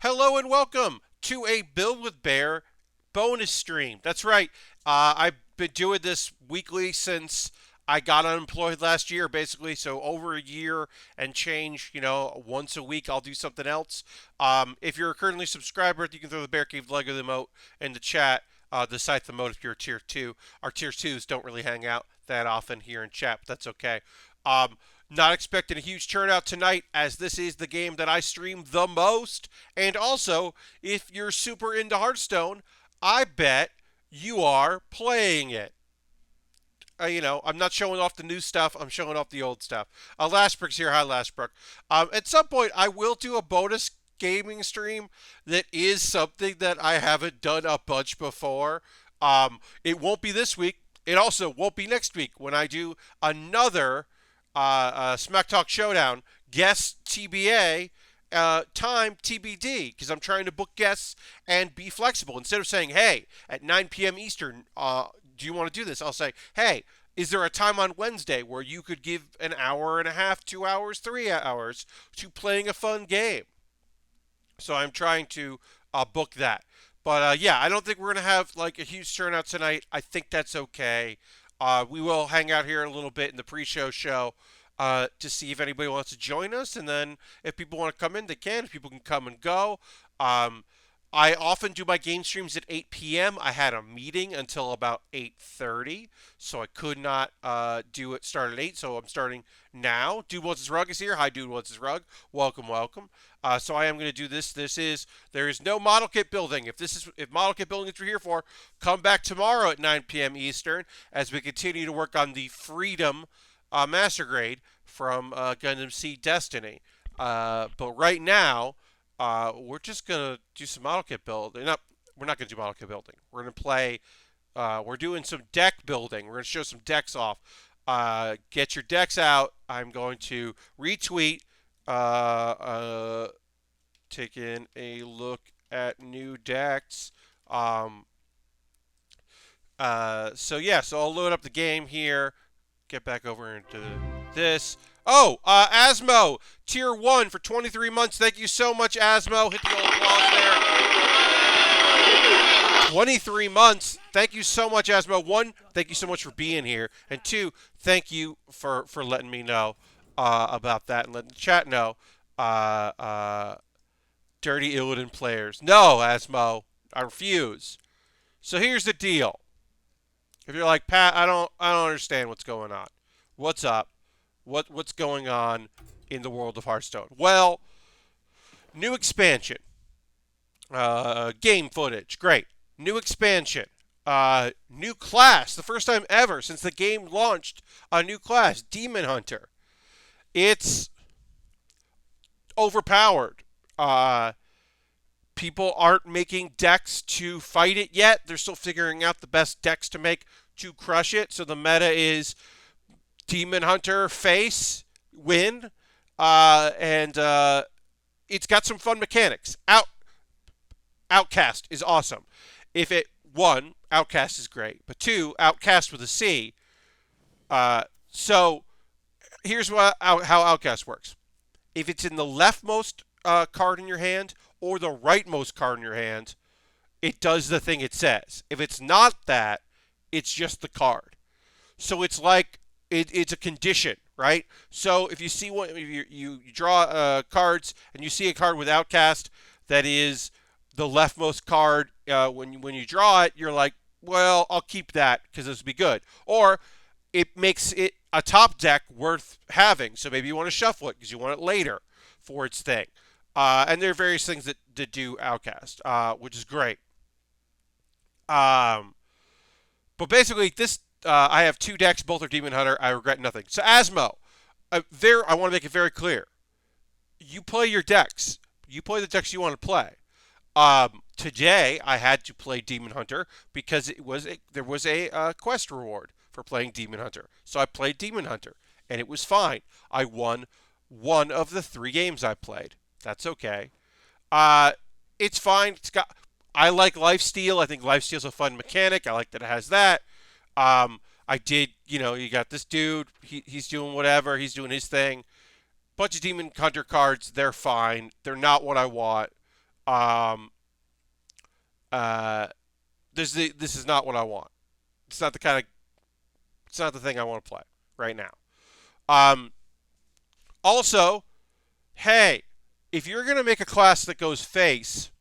Hello and welcome to a Build with Bear bonus stream. That's right. I've been doing this weekly since I got unemployed last year, basically. So over a year and change, once a week I'll do something else. If you're currently a subscriber, you can throw the Bear Cave Lego emote in the chat. The scythe emote if you're a tier 2. Our tier 2s don't really hang out that often here in chat, but that's okay. Not expecting a huge turnout tonight, as this is the game that I stream the most. And also, if you're super into Hearthstone, I bet you are playing it. I'm not showing off the new stuff. I'm showing off the old stuff. Lastbrook's here. Hi, Lastbrook. At some point, I will do a bonus gaming stream that is something that I haven't done a bunch before. It won't be this week. It also won't be next week when I do another Smack Talk Showdown guest TBA. Time TBD, because I'm trying to book guests and be flexible. Instead of saying, hey, at 9 p.m. Eastern, do you want to do this? I'll say, hey, is there a time on Wednesday where you could give an hour and a half, 2 hours, 3 hours to playing a fun game? So I'm trying to book that. But yeah, I don't think we're going to have like a huge turnout tonight. I think that's okay. We will hang out here a little bit in the pre-show show to see if anybody wants to join us. And then if people want to come in, they can. If people can come and go. I often do my game streams at 8 p.m. I had a meeting until about 8:30, so I could not do it start at 8, so I'm starting now. Dude Wants His Rug is here. Hi, Dude Wants His Rug. Welcome, welcome. So I am going to do this. There is no model kit building. If model kit building is what you're here for, come back tomorrow at 9 p.m. Eastern as we continue to work on the Freedom Master Grade from Gundam Seed Destiny. But right now, we're just gonna do some model kit building. We're not gonna do model kit building. We're gonna play. We're doing some deck building. We're gonna show some decks off. Get your decks out. I'm going to retweet. Taking a look at new decks. So yeah. So I'll load up the game here. Get back over into this. Oh, Asmo, tier 1 for 23 months. Thank you so much, Asmo. Hit the old applause there. 23 months. Thank you so much, Asmo. 1, thank you so much for being here. And 2, thank you for letting me know about that and letting the chat know. Dirty Illidan players. No, Asmo. I refuse. So here's the deal. If you're like, Pat, I don't understand what's going on. What's up? What's going on in the world of Hearthstone? Well, new expansion. Game footage. Great. New expansion. New class. The first time ever since the game launched, a new class. Demon Hunter. It's overpowered. People aren't making decks to fight it yet. They're still figuring out the best decks to make to crush it. So the meta is Demon Hunter face win, and it's got some fun mechanics. Outcast is awesome. If it 1, Outcast is great, but 2, Outcast with a C. So here's how Outcast works. If it's in the leftmost card in your hand or the rightmost card in your hand, it does the thing it says. If it's not that, it's just the card. So it's like it's a condition, right? So if you see one, you draw cards and you see a card with Outcast that is the leftmost card, when you draw it, you're like, well, I'll keep that because this will be good. Or it makes it a top deck worth having. So maybe you want to shuffle it because you want it later for its thing. And there are various things that do Outcast, which is great. But basically, this I have 2 decks. Both are Demon Hunter. I regret nothing. So Asmo, I want to make it very clear. You play your decks. You play the decks you want to play. Today, I had to play Demon Hunter because there was a quest reward for playing Demon Hunter. So I played Demon Hunter, and it was fine. I won 1 of the 3 games I played. That's okay. It's fine. I like Lifesteal. I think Lifesteal's a fun mechanic. I like that it has that. I did, you got this dude. He's doing whatever. He's doing his thing. Bunch of Demon Hunter cards. They're fine. They're not what I want. Um, uh, this is not what I want. It's not the kind of it's not the thing I want to play right now. Um, Also, hey, if you're gonna make a class that goes face,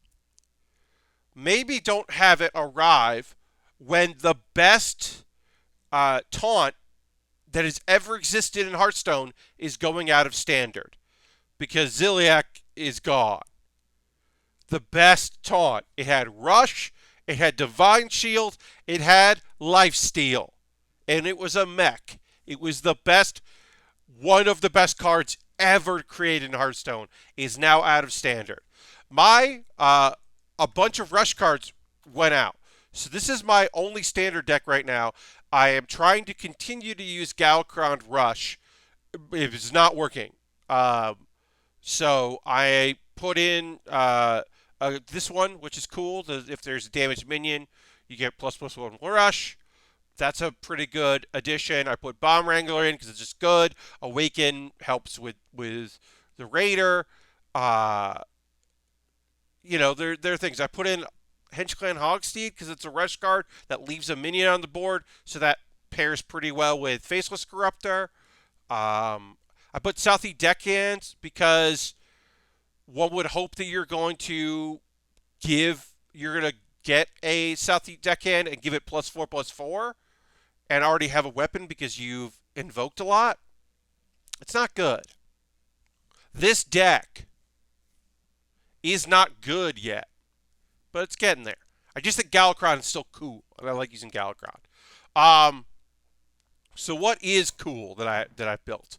maybe don't have it arrive when the best taunt that has ever existed in Hearthstone is going out of standard because Ziliak is gone. The best taunt. It had Rush, it had Divine Shield, it had Lifesteal, and it was a mech. It was the best, one of the best cards ever created in Hearthstone is now out of standard. A bunch of Rush cards went out. So this is my only standard deck right now. I am trying to continue to use Galakron Rush. It is not working. So I put in this one, which is cool. If there's a damaged minion, you get ++1 Rush. That's a pretty good addition. I put Bomb Wrangler in because it's just good. Awaken helps with the Raider. Uh, there are things. I put in Henchclan Hogsteed because it's a rush card that leaves a minion on the board, so that pairs pretty well with Faceless Corruptor. I put Southie Deckhands because one would hope that you're going to get a Southie Deckhand and give it +4/+4 and already have a weapon because you've invoked a lot. It's not good. This deck is not good yet, but it's getting there. I just think Galakron is still cool, and I like using Galakron. So what is cool that I built?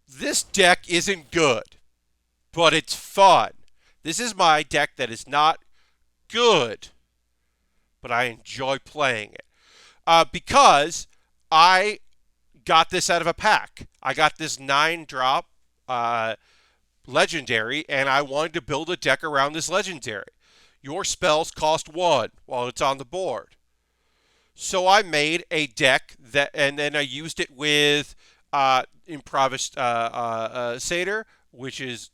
This deck isn't good, but it's fun. This is my deck that is not good, but I enjoy playing it. Because I got this out of a pack. I got this 9-drop legendary, and I wanted to build a deck around this legendary. Your spells cost 1 while it's on the board. So I made a deck and then I used it with Improvisator, which is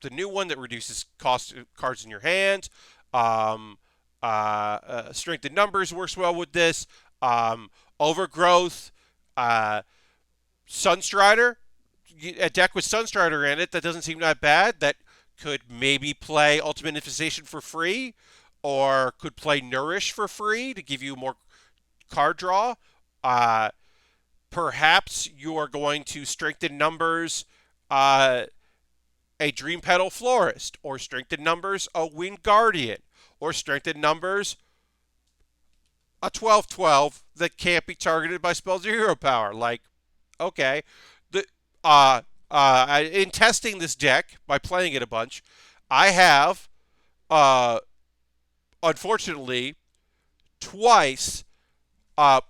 the new one that reduces cost cards in your hand. Strength in numbers works well with this. Overgrowth, Sunstrider, a deck with Sunstrider in it that doesn't seem that bad. That could maybe play Ultimate Infestation for free, or could play Nourish for free to give you more card draw. Perhaps you are going to strengthen numbers a Dream Petal Florist, or strengthen numbers a Wind Guardian, or strengthen numbers a 12/12 that can't be targeted by spells or hero power. Like, okay, in testing this deck by playing it a bunch, I have unfortunately twice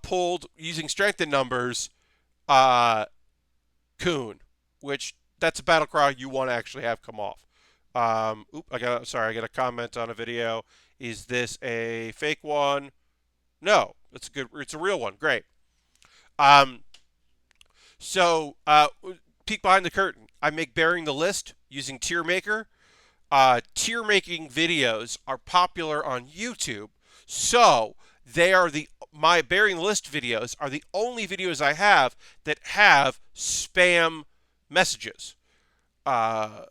pulled using strength in numbers Coon, which that's a battle cry you want to actually have come off. I got a comment on a video. Is this a fake one? No, it's a good. It's a real one. Great. Um, Peek behind the curtain. I make Bearing the List using Tier Maker. Tier making videos are popular on YouTube, so they are my Bearing the List videos are the only videos I have that have spam messages. None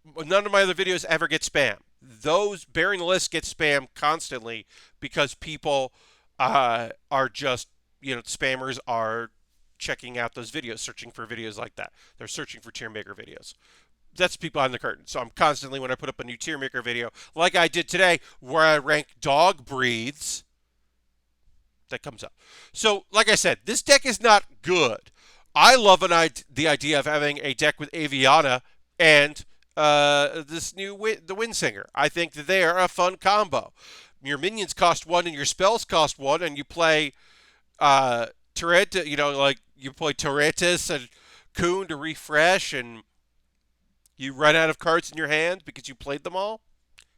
of my other videos ever get spam. Those Bearing the List get spam constantly because people are just, spammers are checking out those videos, searching for videos like that. They're searching for tier maker videos. That's people behind the curtain. So I'm constantly, when I put up a new tier maker video, like I did today, where I rank dog breeds, that comes up. So, like I said, this deck is not good. I love the idea of having a deck with Aviana and this new the Windsinger. I think that they are a fun combo. Your minions cost 1 and your spells cost 1, and you play Turret, like you play Turretus and Coon to refresh, and you run out of cards in your hand because you played them all.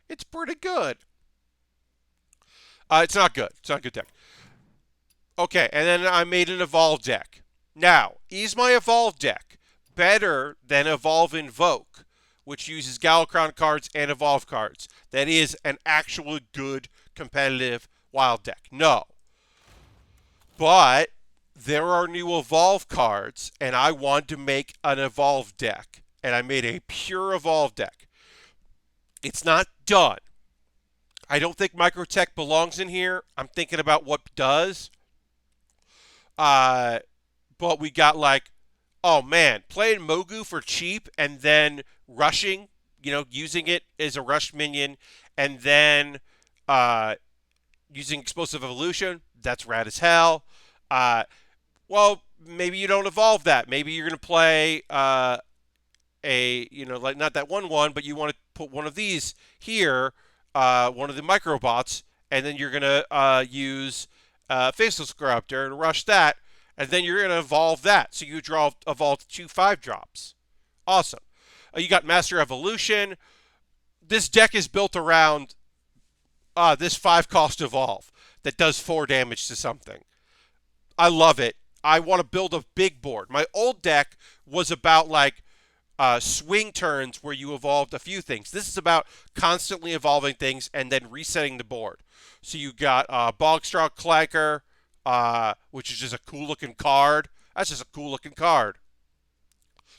It's pretty good. It's not good. It's not a good deck. Okay, and then I made an Evolve deck. Now, is my Evolve deck better than Evolve Invoke, which uses Galakrond cards and Evolve cards, that is an actually good competitive Wild deck. No. But there are new Evolve cards, and I wanted to make an Evolve deck. And I made a pure Evolve deck. It's not done. I don't think Microtech belongs in here. I'm thinking about what does. But we got like, oh man, playing Mogu for cheap and then rushing, using it as a rush minion, and then using Explosive Evolution. That's rad as hell. Well, maybe you don't evolve that. Maybe you're going to play like not that 1/1, but you want to put one of these here, one of the microbots, and then you're going to use Faceless Corruptor and rush that, and then you're going to evolve that. So you evolve 2 5-drops. Awesome. You got Master Evolution. This deck is built around this 5-cost evolve that does 4 damage to something. I love it. I want to build a big board. My old deck was about like swing turns where you evolved a few things. This is about constantly evolving things and then resetting the board. So you got Bogstraw Clanker, which is just a cool looking card. That's just a cool looking card.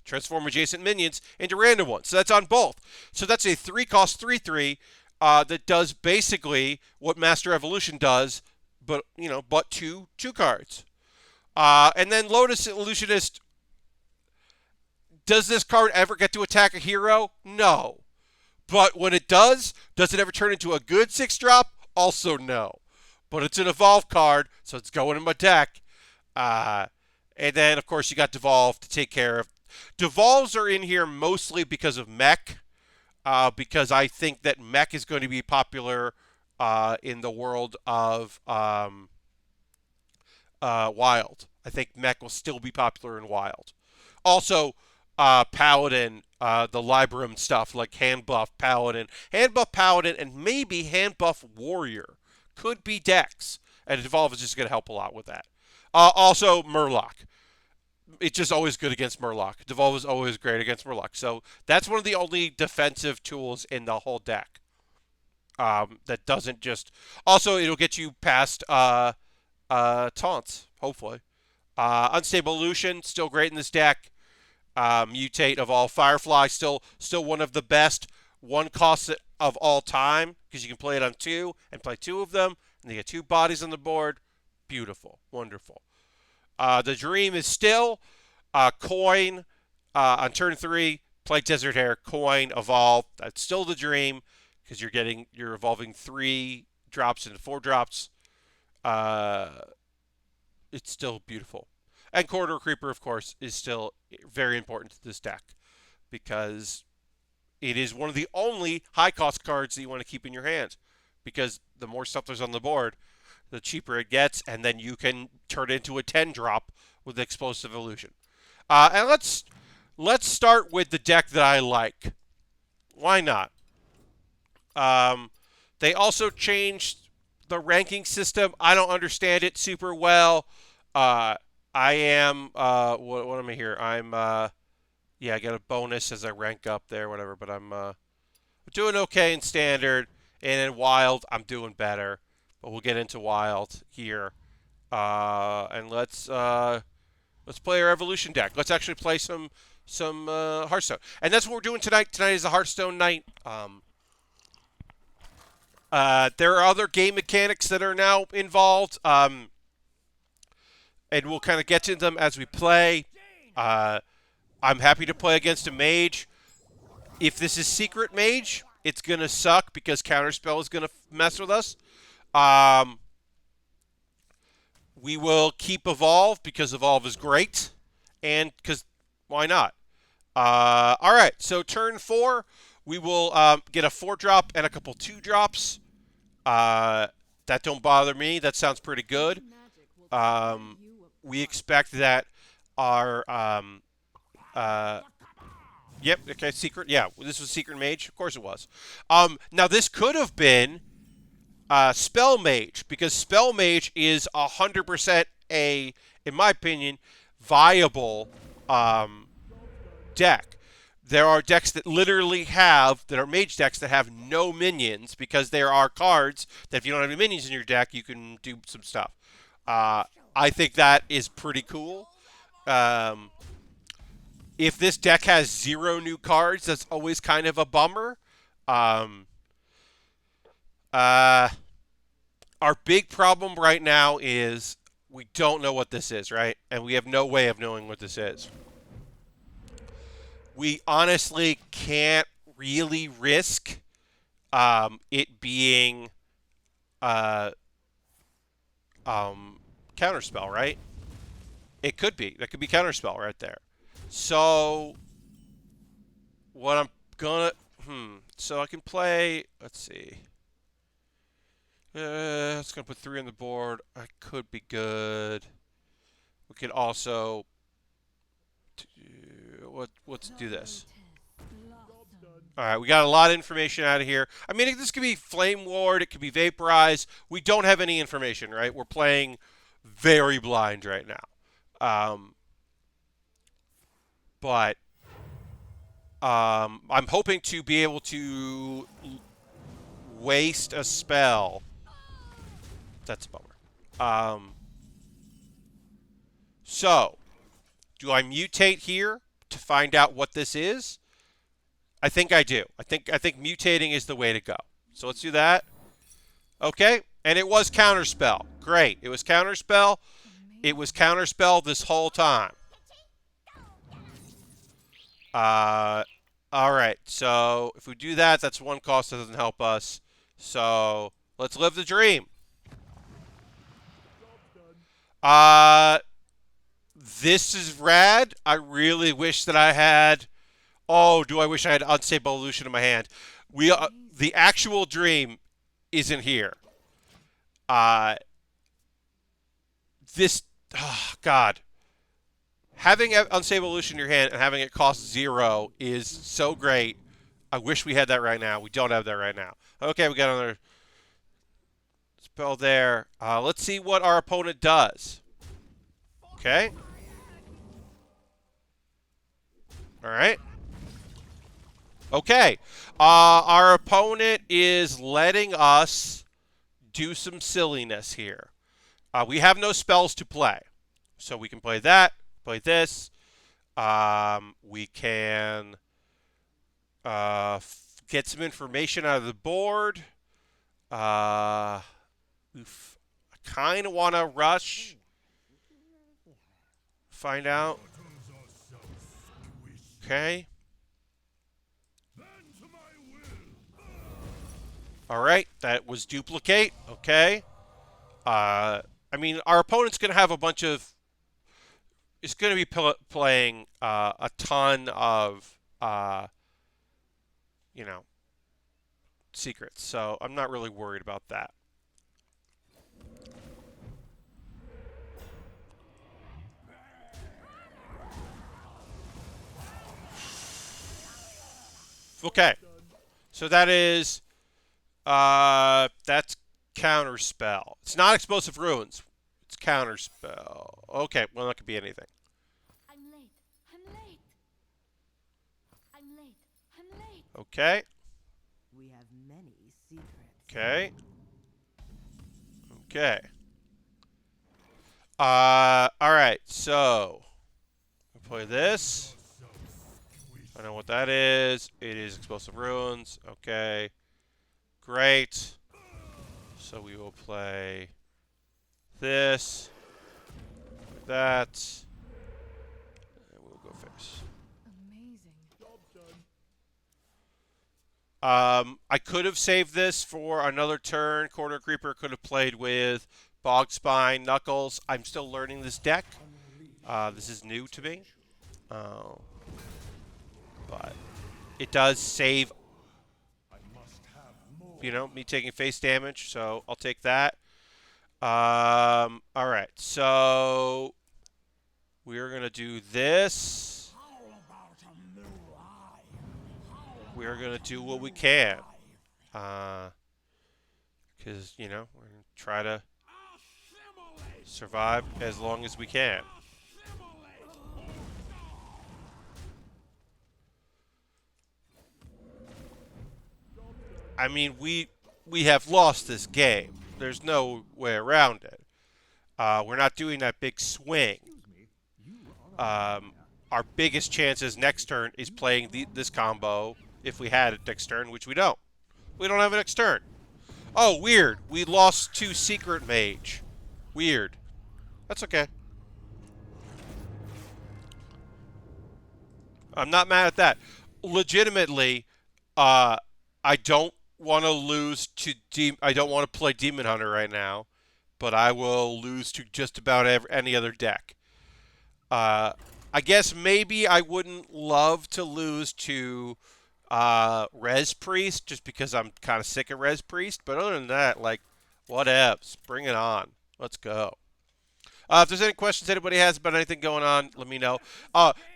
Transform adjacent minions into random ones. So that's on both. So that's a 3-cost 3/3 that does basically what Master Evolution does, but two cards. And then Lotus Illusionist. Does this card ever get to attack a hero? No. But when it does it ever turn into a good 6-drop? Also no. But it's an Evolve card, so it's going in my deck. And then, of course, you got Devolve to take care of. Devolves are in here mostly because of Mech, because I think that Mech is going to be popular in the world of Wild. I think Mech will still be popular in Wild. Also, Paladin, the Libram stuff like Hand Buff Paladin, and maybe Hand Buff Warrior could be decks, and Evolve is just going to help a lot with that. Also, Murloc. It's just always good against Murloc. Devolve is always great against Murloc. So that's one of the only defensive tools in the whole deck. That doesn't just... Also, it'll get you past taunts, hopefully. Unstable Illusion, still great in this deck. Mutate, Evolve, Firefly, still one of the best 1-costs of all time, because you can play it on 2 and play 2 of them, and you get 2 bodies on the board. Beautiful. Wonderful. The Dream is still Coin on turn 3, play Desert Hare, Coin, Evolve. That's still the Dream, because you're evolving 3 drops into 4 drops. It's still beautiful. And Corridor Creeper, of course, is still very important to this deck, because it is one of the only high-cost cards that you want to keep in your hand, because the more stuff there's on the board, the cheaper it gets, and then you can turn it into a 10-drop with Explosive Illusion. And let's start with the deck that I like. Why not? They also changed the ranking system. I don't understand it super well. I am, what am I here? I'm, yeah, I get a bonus as I rank up there, whatever, but I'm doing okay in Standard, and in Wild, I'm doing better. But we'll get into Wild here. And let's play our Evolution deck. Let's actually play some Hearthstone. And that's what we're doing tonight. Tonight is a Hearthstone night. There are other game mechanics that are now involved. And we'll kind of get to them as we play. I'm happy to play against a mage. If this is Secret Mage, it's going to suck because Counterspell is going to mess with us. We will keep Evolve because Evolve is great. And because why not? All right, so turn 4, we will get a 4-drop and a couple 2-drops. That don't bother me. That sounds pretty good. We expect that our yep, okay, Secret. Yeah, this was Secret Mage. Of course it was. Now this could have been Spell Mage, because Spell Mage is 100% in my opinion, viable deck. There are decks that literally that are mage decks that have no minions because there are cards that if you don't have any minions in your deck, you can do some stuff. I think that is pretty cool. Um, if this deck has 0 new cards, that's always kind of a bummer. Um, uh, our big problem right now is we don't know what this is, right? And we have no way of knowing what this is. We honestly can't really risk it being uh, counterspell, right? It could be. That could be counterspell right there. So what I'm gonna so I can play. Let's see. It's gonna put 3 on the board. I could be good. We could also let's do this. All right, we got a lot of information out of here. I mean, this could be Flame Ward. It could be Vaporize. We don't have any information, right? We're playing very blind right now. But I'm hoping to be able to waste a spell. That's a bummer. So, do I mutate here to find out what this is? I think I do. I think mutating is the way to go. So let's do that. Okay, and it was counterspell. Great. It was counterspell. It was counterspell this whole time. All right. So if we do that, that's 1 cost that doesn't help us. So let's live the dream. This is rad. I really wish that I had. Oh, do I wish I had Unstable Evolution in my hand? The actual dream isn't here. God. Having Unstable Evolution in your hand and having it cost 0 is so great. I wish we had that right now. We don't have that right now. Okay, we got another spell there. Let's see what our opponent does. Okay. All right. Okay. Our opponent is letting us do some silliness here. We have no spells to play. So we can play that, play this. We can get some information out of the board. I kind of want to rush. Find out. Okay. All right, that was duplicate. Okay. I mean, our opponent's going to have a bunch of. It's going to be playing a ton of, secrets. So I'm not really worried about that. Okay. So that is. That's counterspell. It's not explosive ruins. It's counterspell. Okay, well that could be anything. I'm late. I'm late. I'm late. I'm late. Okay. We have many secrets. Okay. Okay. All right. So, I'll play this. I know what that is. It is explosive ruins. Okay. Great. So we will play this, that, and we'll go face. Amazing. I could have saved this for another turn. Corner Creeper could have played with Bog Spine, Knuckles. I'm still learning this deck. This is new to me. But it does save, me taking face damage, so I'll take that. All right, so we're going to do this. We're going to do what we can. Because, we're going to try to survive as long as we can. I mean, we have lost this game. There's no way around it. We're not doing that big swing. Our biggest chances next turn is playing this combo if we had it next turn, which we don't. We don't have it next turn. Oh, weird. We lost to Secret Mage. Weird. That's okay. I'm not mad at that. Legitimately, I don't want to lose to I don't want to play Demon Hunter right now, but I will lose to just about any other deck. I guess maybe I wouldn't love to lose to Res Priest just because I'm kind of sick of Res Priest. But other than that, like, whatevs. Bring it on. Let's go. If there's any questions anybody has about anything going on, let me know.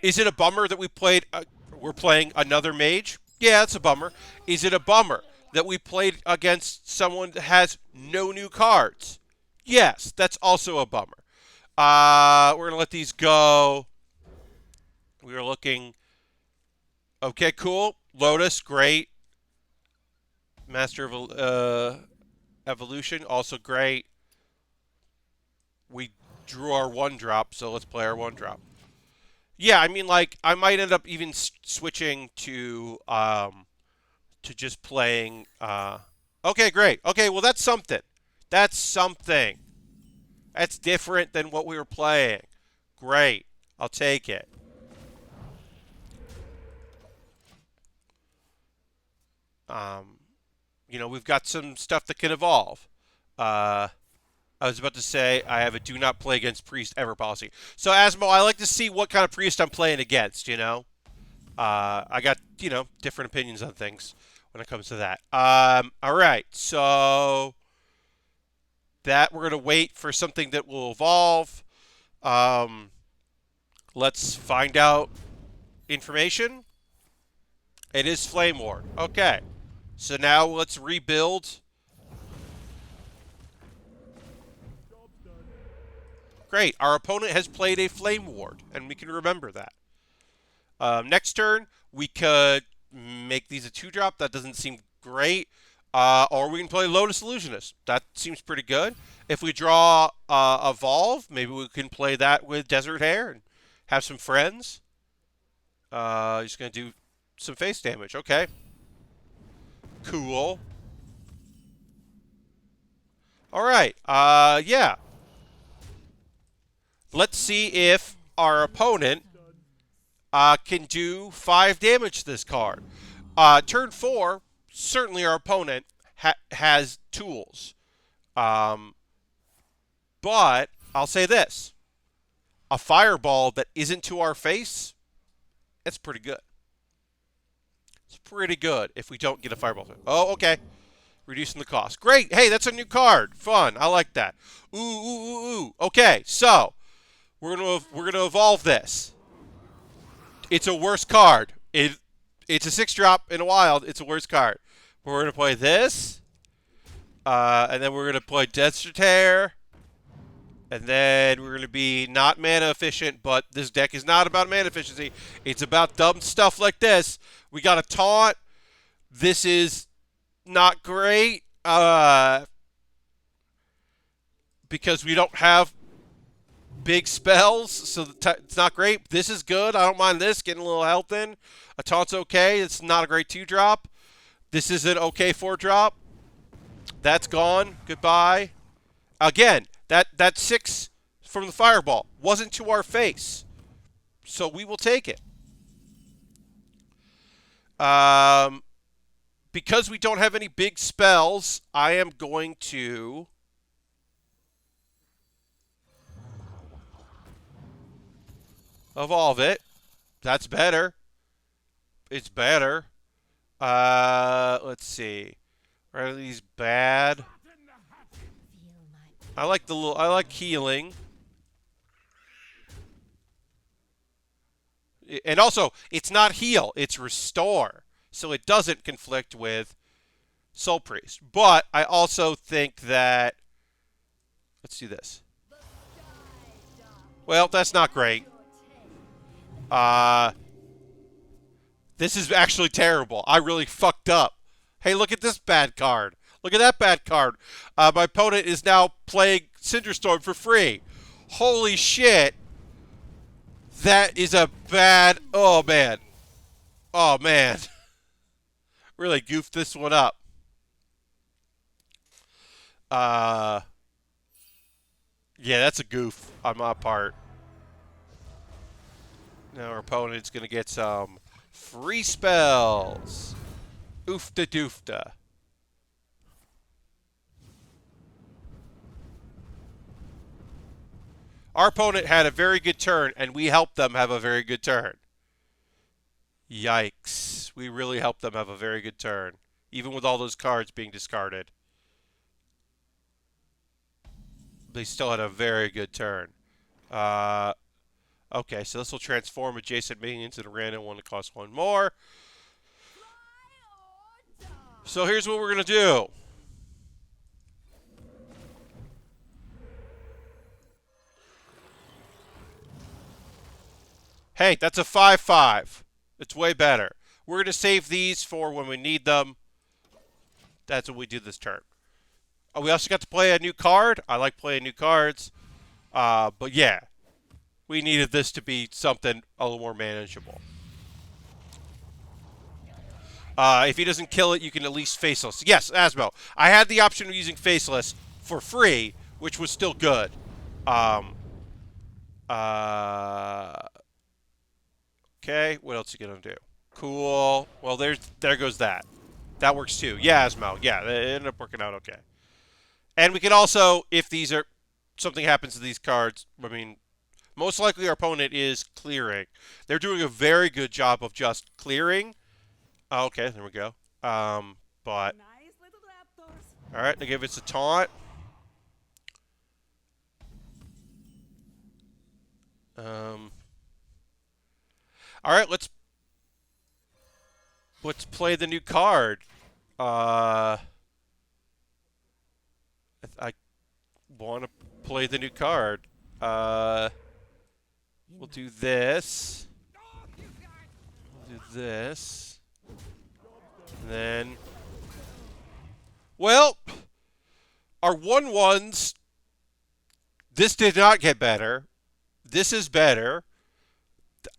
Is it a bummer that we're playing another mage? Yeah, it's a bummer. Is it a bummer that we played against someone that has no new cards? Yes, that's also a bummer. We're going to let these go. We are looking. Okay, cool. Lotus, great. Master of Evolution, also great. We drew our 1-drop, so let's play our 1-drop. Yeah, I mean, like, I might end up even switching to just playing. Okay, great. Okay, well, that's something. That's something. That's different than what we were playing. Great. I'll take it. You know, we've got some stuff that can evolve. I was about to say I have a do not play against priest ever policy. So, Asmo, I like to see what kind of priest I'm playing against, you know? I got, you know, different opinions on things when it comes to that. All right, so that we're going to wait for something that will evolve. Let's find out information. It is Flame Ward. Okay. So now let's rebuild. Great. Our opponent has played a Flame Ward, and we can remember that. Next turn, we could make these a 2-drop. That doesn't seem great. Or we can play Lotus Illusionist. That seems pretty good. If we draw Evolve, maybe we can play that with Desert Hare and have some friends. He's going to do some face damage. Okay. Cool. All right. Yeah. Let's see if our opponent can do 5 damage to this card. Turn 4, certainly our opponent has tools. But I'll say this. A fireball that isn't to our face, it's pretty good. It's pretty good if we don't get a fireball. Oh, okay. Reducing the cost. Great. Hey, that's a new card. Fun. I like that. Ooh, ooh, ooh, ooh. Okay, so we're gonna evolve this. It's a worse card. It's a 6-drop in a wild. It's a worse card. We're gonna play this, and then we're gonna play Desert Hare, and then we're gonna be not mana efficient. But this deck is not about mana efficiency. It's about dumb stuff like this. We got a taunt. This is not great because we don't have big spells, so it's not great. This is good. I don't mind this. Getting a little health in. A taunt's okay. It's not a great 2-drop. This is an okay 4-drop. That's gone. Goodbye. Again, that 6 from the fireball wasn't to our face, so we will take it. Because we don't have any big spells, I am going to evolve it. That's better. It's better. Let's see. Are these bad? I like healing. And also, it's not heal, it's restore. So it doesn't conflict with Soul Priest. But I also think that let's do this. Well, that's not great. This is actually terrible. I really fucked up. Hey, look at this bad card. Look at that bad card. My opponent is now playing Cinderstorm for free. Holy shit. That is a bad... Oh, man. Oh, man. Really goofed this one up. Yeah, that's a goof on my part. Now our opponent's going to get some free spells. Oofta doofta. Our opponent had a very good turn, and we helped them have a very good turn. Yikes. We really helped them have a very good turn, even with all those cards being discarded. They still had a very good turn. Okay, so this will transform adjacent minions into a random one that costs one more. So here's what we're going to do. Hey, that's a 5/5. It's way better. We're going to save these for when we need them. That's what we do this turn. Oh, we also got to play a new card. I like playing new cards. But yeah, we needed this to be something a little more manageable. If he doesn't kill it, you can at least faceless. Yes, Asmo. I had the option of using faceless for free, which was still good. Okay, what else are you going to do? Cool. Well, there goes that. That works too. Yeah, Asmo. Yeah, it ended up working out okay. And we can also, if these are, something happens to these cards, I mean, most likely our opponent is clearing. They're doing a very good job of just clearing. Oh, okay, there we go. But, Nice little raptors. all right, they give us a taunt. All right, let's play the new card. I want to play the new card. We'll do this. We'll do this. And then, well, our 1/1s. This did not get better. This is better.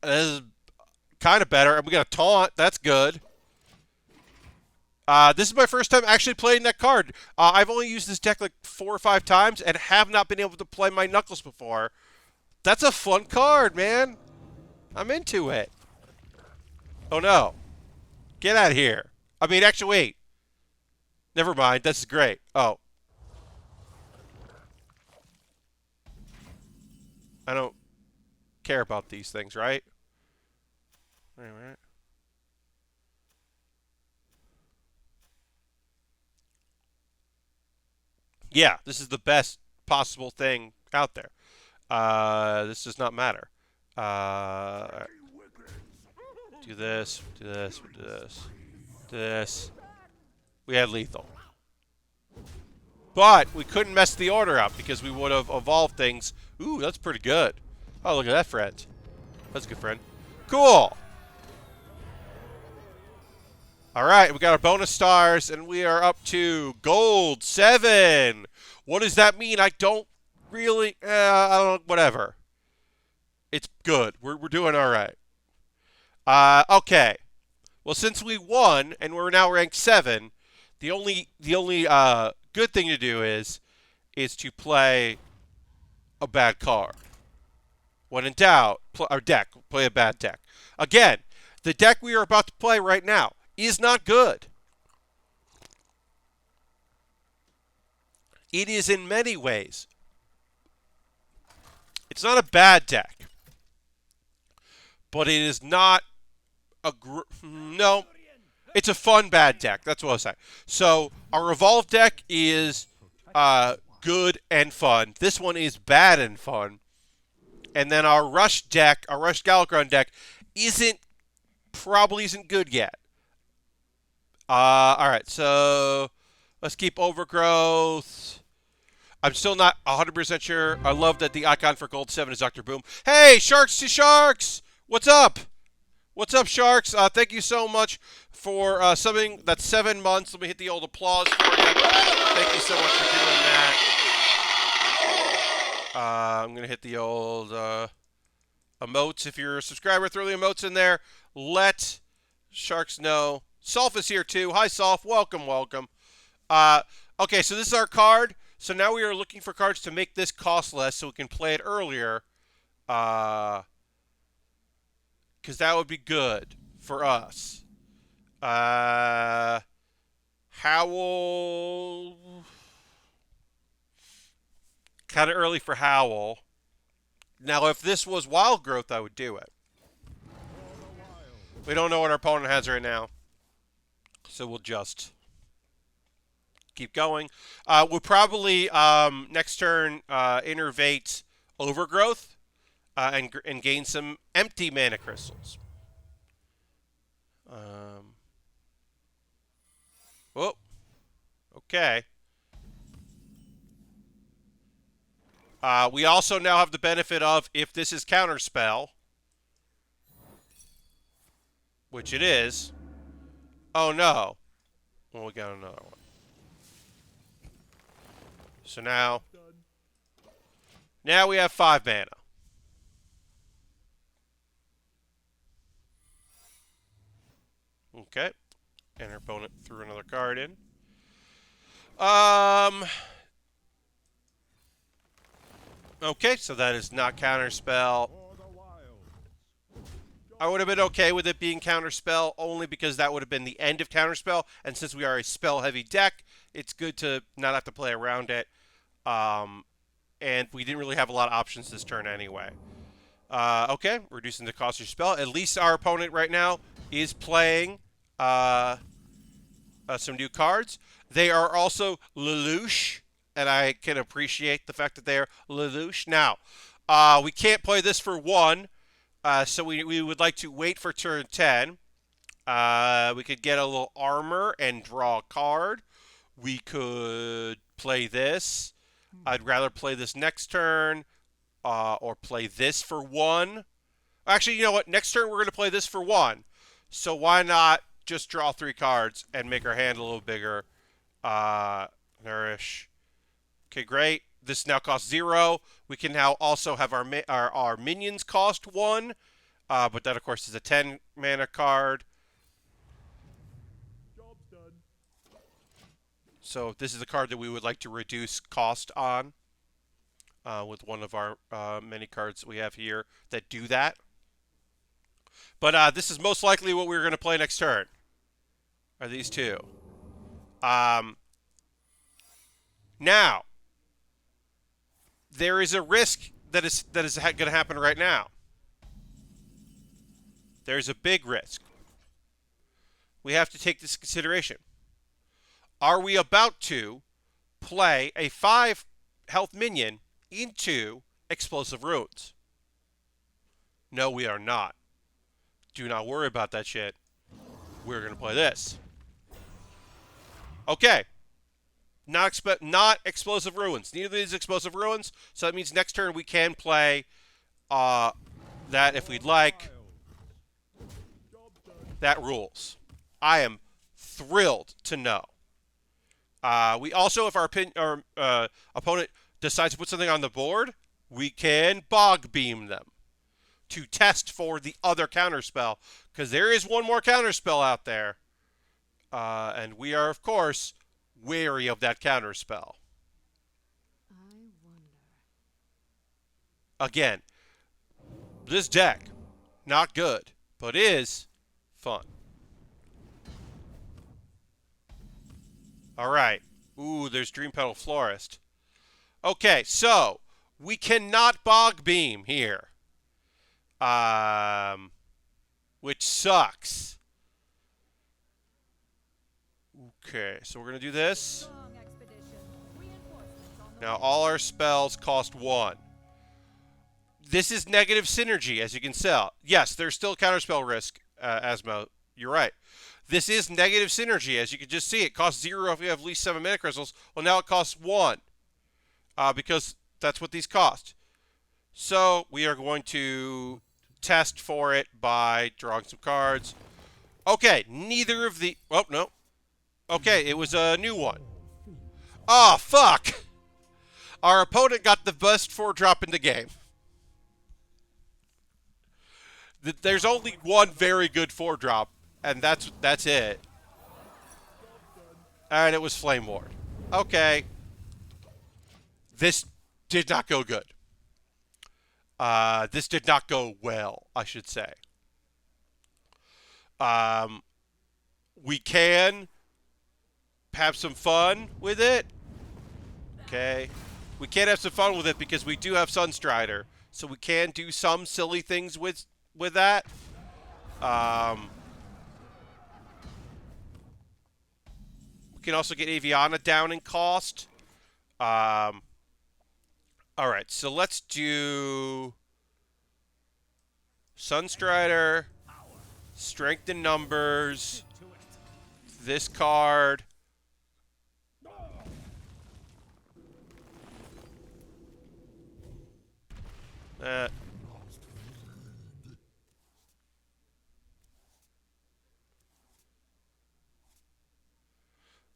This is kind of better. And we got a taunt. That's good. This is my first time actually playing that card. I've only used this deck like 4 or 5 times and have not been able to play my Knuckles before. That's a fun card, man. I'm into it. Oh, no. Get out of here. I mean, actually, wait. Never mind. This is great. Oh. I don't care about these things, right? All right. Yeah, this is the best possible thing out there. This does not matter. Do this, do this, do this, do this. We had lethal. But we couldn't mess the order up because we would have evolved things. Ooh, that's pretty good. Oh, look at that, friend. That's a good friend. Cool. All right, we got our bonus stars, and we are up to gold 7. What does that mean? I don't really, I don't know, whatever. It's good. We're doing all right. Okay. Well, since we won and we're now ranked 7, the only good thing to do is to play a bad card. When in doubt, play a bad deck. Again, the deck we are about to play right now is not good. It is in many ways. It's not a bad deck. But it is not a no. It's a fun bad deck. That's what I was saying. So our Evolve deck is good and fun. This one is bad and fun. And then our Rush deck, our Rush Galakrond deck, probably isn't good yet. All right, so let's keep Overgrowth. I'm still not 100% sure. I love that the icon for Gold 7 is Dr. Boom. Hey, Sharks to Sharks! What's up? What's up, Sharks? Thank you so much for subbing. That's 7 months. Let me hit the old applause for you. Thank you so much for doing that. I'm going to hit the old emotes. If you're a subscriber, throw the emotes in there. Let Sharks know. Solf is here, too. Hi, Solf. Welcome, welcome. Okay, so this is our card. So now we are looking for cards to make this cost less so we can play it earlier. Because that would be good for us. Howl. Kind of early for Howl. Now, if this was Wild Growth, I would do it. We don't know what our opponent has right now. So we'll just keep going. We'll probably, next turn, innervate Overgrowth and gain some empty mana crystals. Oh, okay. We also now have the benefit of, if this is Counterspell, which it is. Oh, no. Well, we got another one. So now we have 5 mana. Okay. And our opponent threw another card in. Okay, so that is not Counterspell. I would have been okay with it being Counterspell only because that would have been the end of Counterspell. And since we are a spell-heavy deck, it's good to not have to play around it. And we didn't really have a lot of options this turn anyway. Okay, reducing the cost of your spell. At least our opponent right now is playing some new cards. They are also Lelouch, and I can appreciate the fact that they are Lelouch. Now, we can't play this for 1, so we would like to wait for turn 10. We could get a little armor and draw a card. We could play this. I'd rather play this next turn, or play this for 1. Actually, you know what? Next turn we're going to play this for 1. So why not just draw 3 cards and make our hand a little bigger? Nourish. Okay, great. This now costs 0. We can now also have our minions cost 1. But that, of course, is a 10 mana card. Job's done. So this is the card that we would like to reduce cost on. With one of our many cards that we have here that do that. But this is most likely what we're going to play next turn. Are these 2. Now, there is a risk that is going to happen right now. There's a big risk. We have to take this into consideration. Are we about to play a 5 health minion into Explosive Ruins? No, we are not. Do not worry about that shit. We're going to play this. Okay. Not Explosive Ruins. Neither of these Explosive Ruins. So that means next turn we can play that if we'd like. That rules. I am thrilled to know. We also, if our opponent decides to put something on the board, we can Bog Beam them to test for the other counterspell, because there is one more counterspell out there, and we are, of course, wary of that counterspell. I wonder. Again, this deck, not good, but is fun. All right. Ooh, there's Dream Petal Florist. Okay, so we cannot Bog Beam here. Which sucks. Okay, so we're going to do this. Long expedition. Reinforcements on the Now, way. all our spells cost 1. This is negative synergy, as you can tell. Yes, there's still counterspell risk, Asmo. You're right. This is negative synergy, as you can just see. It costs 0 if you have at least 7 mana crystals. Well, now it costs 1. Because that's what these cost. So, we are going to test for it by drawing some cards. Okay, neither of the... Oh, no. Okay, it was a new one. Oh, fuck! Our opponent got the best 4-drop in the game. There's only one very good 4-drop, and that's it. And it was Flame Ward. Okay. This did not go good. This did not go well, I should say. We can have some fun with it. Okay. We can have some fun with it because we do have Sunstrider. So we can do some silly things with that. We can also get Aviana down in cost. Alright, so let's do Sunstrider, Strength in Numbers, this card.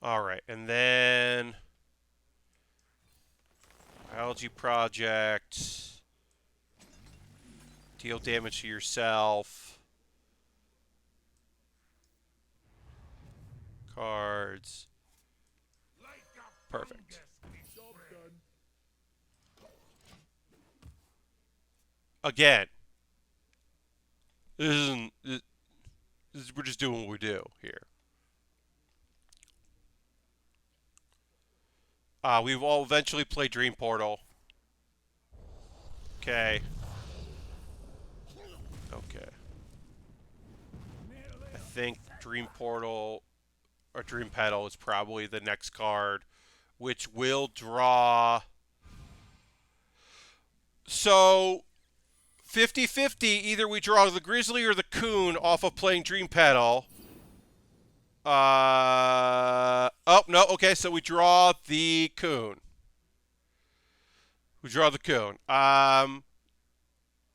Alright, and then Biology Project. Deal damage to yourself. Cards. Perfect. Again, this isn't. We're just doing what we do here. We will eventually play Dream Portal. Okay. Okay. I think Dream Portal or Dream Petal is probably the next card, which will draw. So 50-50, either we draw the Grizzly or the Coon off of playing Dream Petal. Oh, no, okay, so we draw the Coon.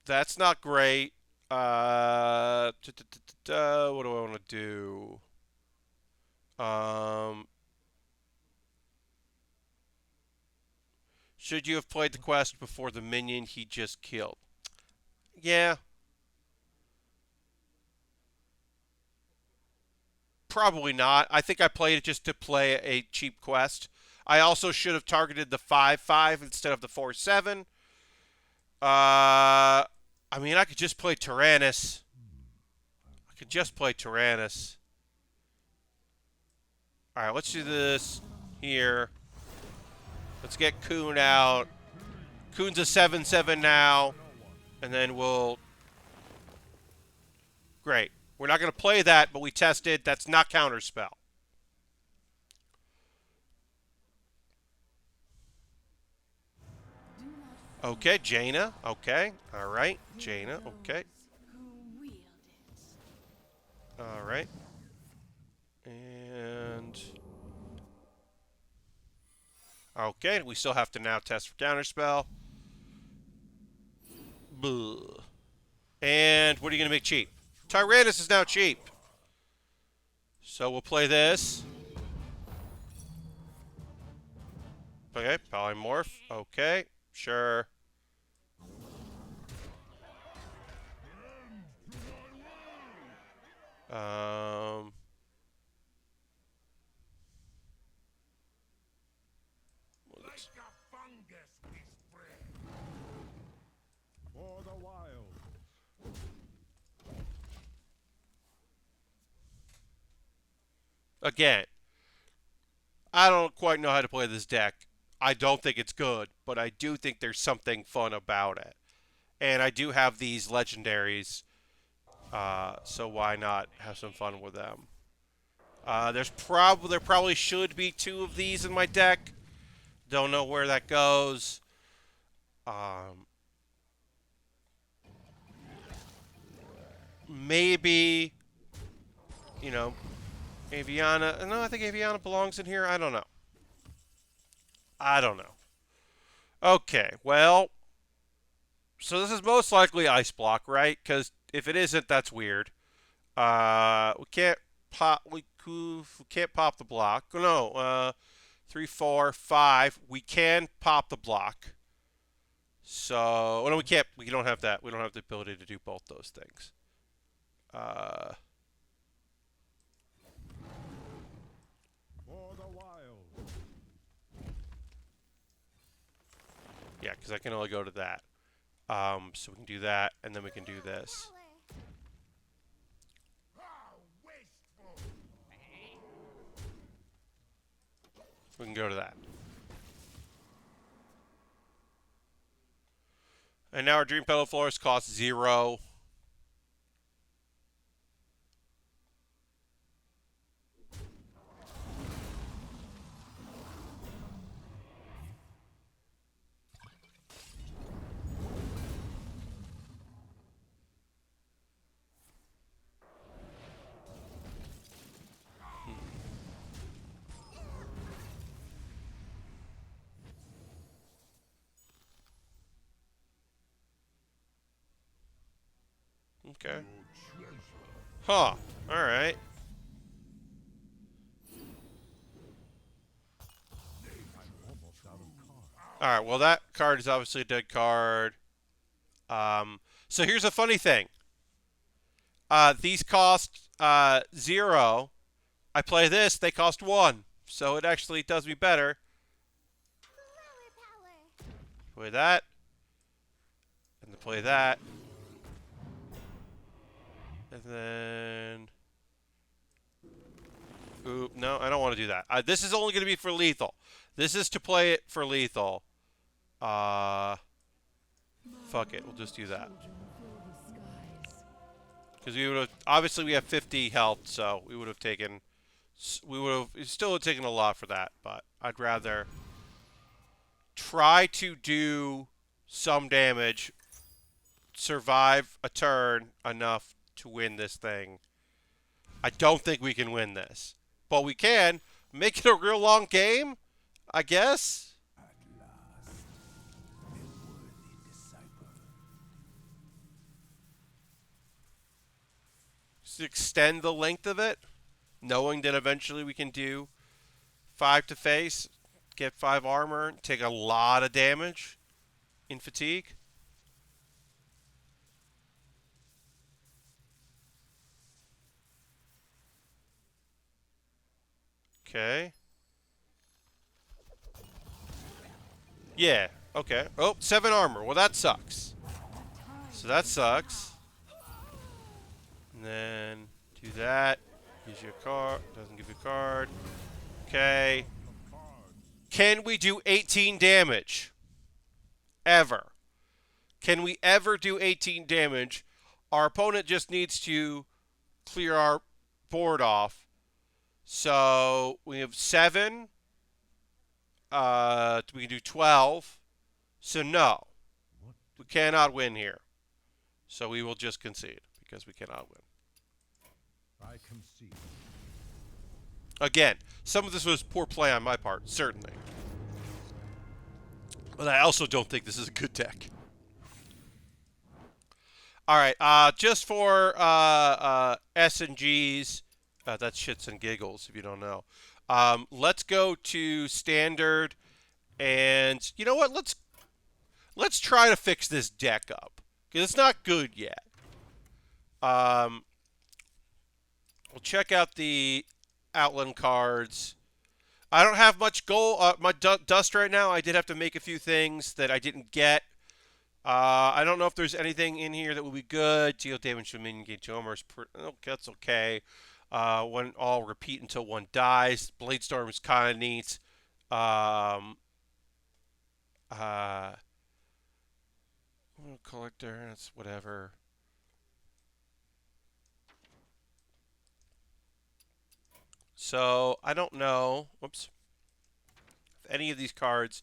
That's not great. What do I want to do? Should you have played the quest before the minion he just killed? Yeah. Probably not. I think I played it just to play a cheap quest. I also should have targeted the 5-5 instead of the 4-7. I mean, I could just play Tyrannus. Alright, let's do this here. Let's get Coon out. Coon's a 7-7 now. And then we'll... Great. We're not going to play that, but we tested. That's not Counterspell. Okay, Jaina. Okay. All right. Jaina. Okay. All right. And... Okay, we still have to now test for Counterspell. Blah. And what are you going to make cheap? Tyrannus is now cheap. So we'll play this. Okay, Polymorph. Okay, sure. Again, I don't quite know how to play this deck. I don't think it's good, but I do think there's something fun about it. And I do have these legendaries, so why not have some fun with them? There probably should be 2 of these in my deck. Don't know where that goes. Maybe, you know, Aviana. No, I think Aviana belongs in here. I don't know. Okay, well, So this is most likely ice block, right? Because if it isn't, that's weird. We can't pop. We can't pop the block. No. 3, 4, 5. We can pop the block. So, oh no, we can't. We don't have that. We don't have the ability to do both those things. Uh, For the wild. yeah, because I can only go to that. So we can do that, and then we can do this. We can go to that. And now our Dream Pedal Floors cost 0. Okay. Huh. Alright. Alright, well that card is obviously a dead card. So here's a funny thing. These cost 0. I play this, they cost 1. So it actually does me better. Play that. And then play that. And then... Oop, no, I don't want to do that. This is only going to be for lethal. This is to play it for lethal. Fuck it, we'll just do that. Because we would have... Obviously, we have 50 health, so we would have taken... It still would have taken a lot for that, but I'd rather try to do some damage, survive a turn enough to win this thing. I don't think we can win this. But we can make it a real long game, I guess. Just extend the length of it, knowing that eventually we can do 5 to face, get 5 armor, take a lot of damage in fatigue. Okay. Yeah, okay. Oh, 7 armor. Well, that sucks. So that sucks. And then do that. Gives you a card. Doesn't give you a card. Okay. Can we do 18 damage? Ever. Can we ever do 18 damage? Our opponent just needs to clear our board off. So we have 7. We can do 12. So no. We cannot win here. So we will just concede because we cannot win. I concede. Again, some of this was poor play on my part, certainly. But I also don't think this is a good deck. All right, just for S and Gs, that's shits and giggles if you don't know. Let's go to standard, and you know what? Let's try to fix this deck up because it's not good yet. We'll check out the Outland cards. I don't have much dust right now. I did have to make a few things that I didn't get. I don't know if there's anything in here that will be good. Deal damage to minion, gain 2 armor. Okay, that's okay. One all repeat until one dies. Bladestorm is kind of neat. Collector, that's whatever. So, I don't know. Whoops. If any of these cards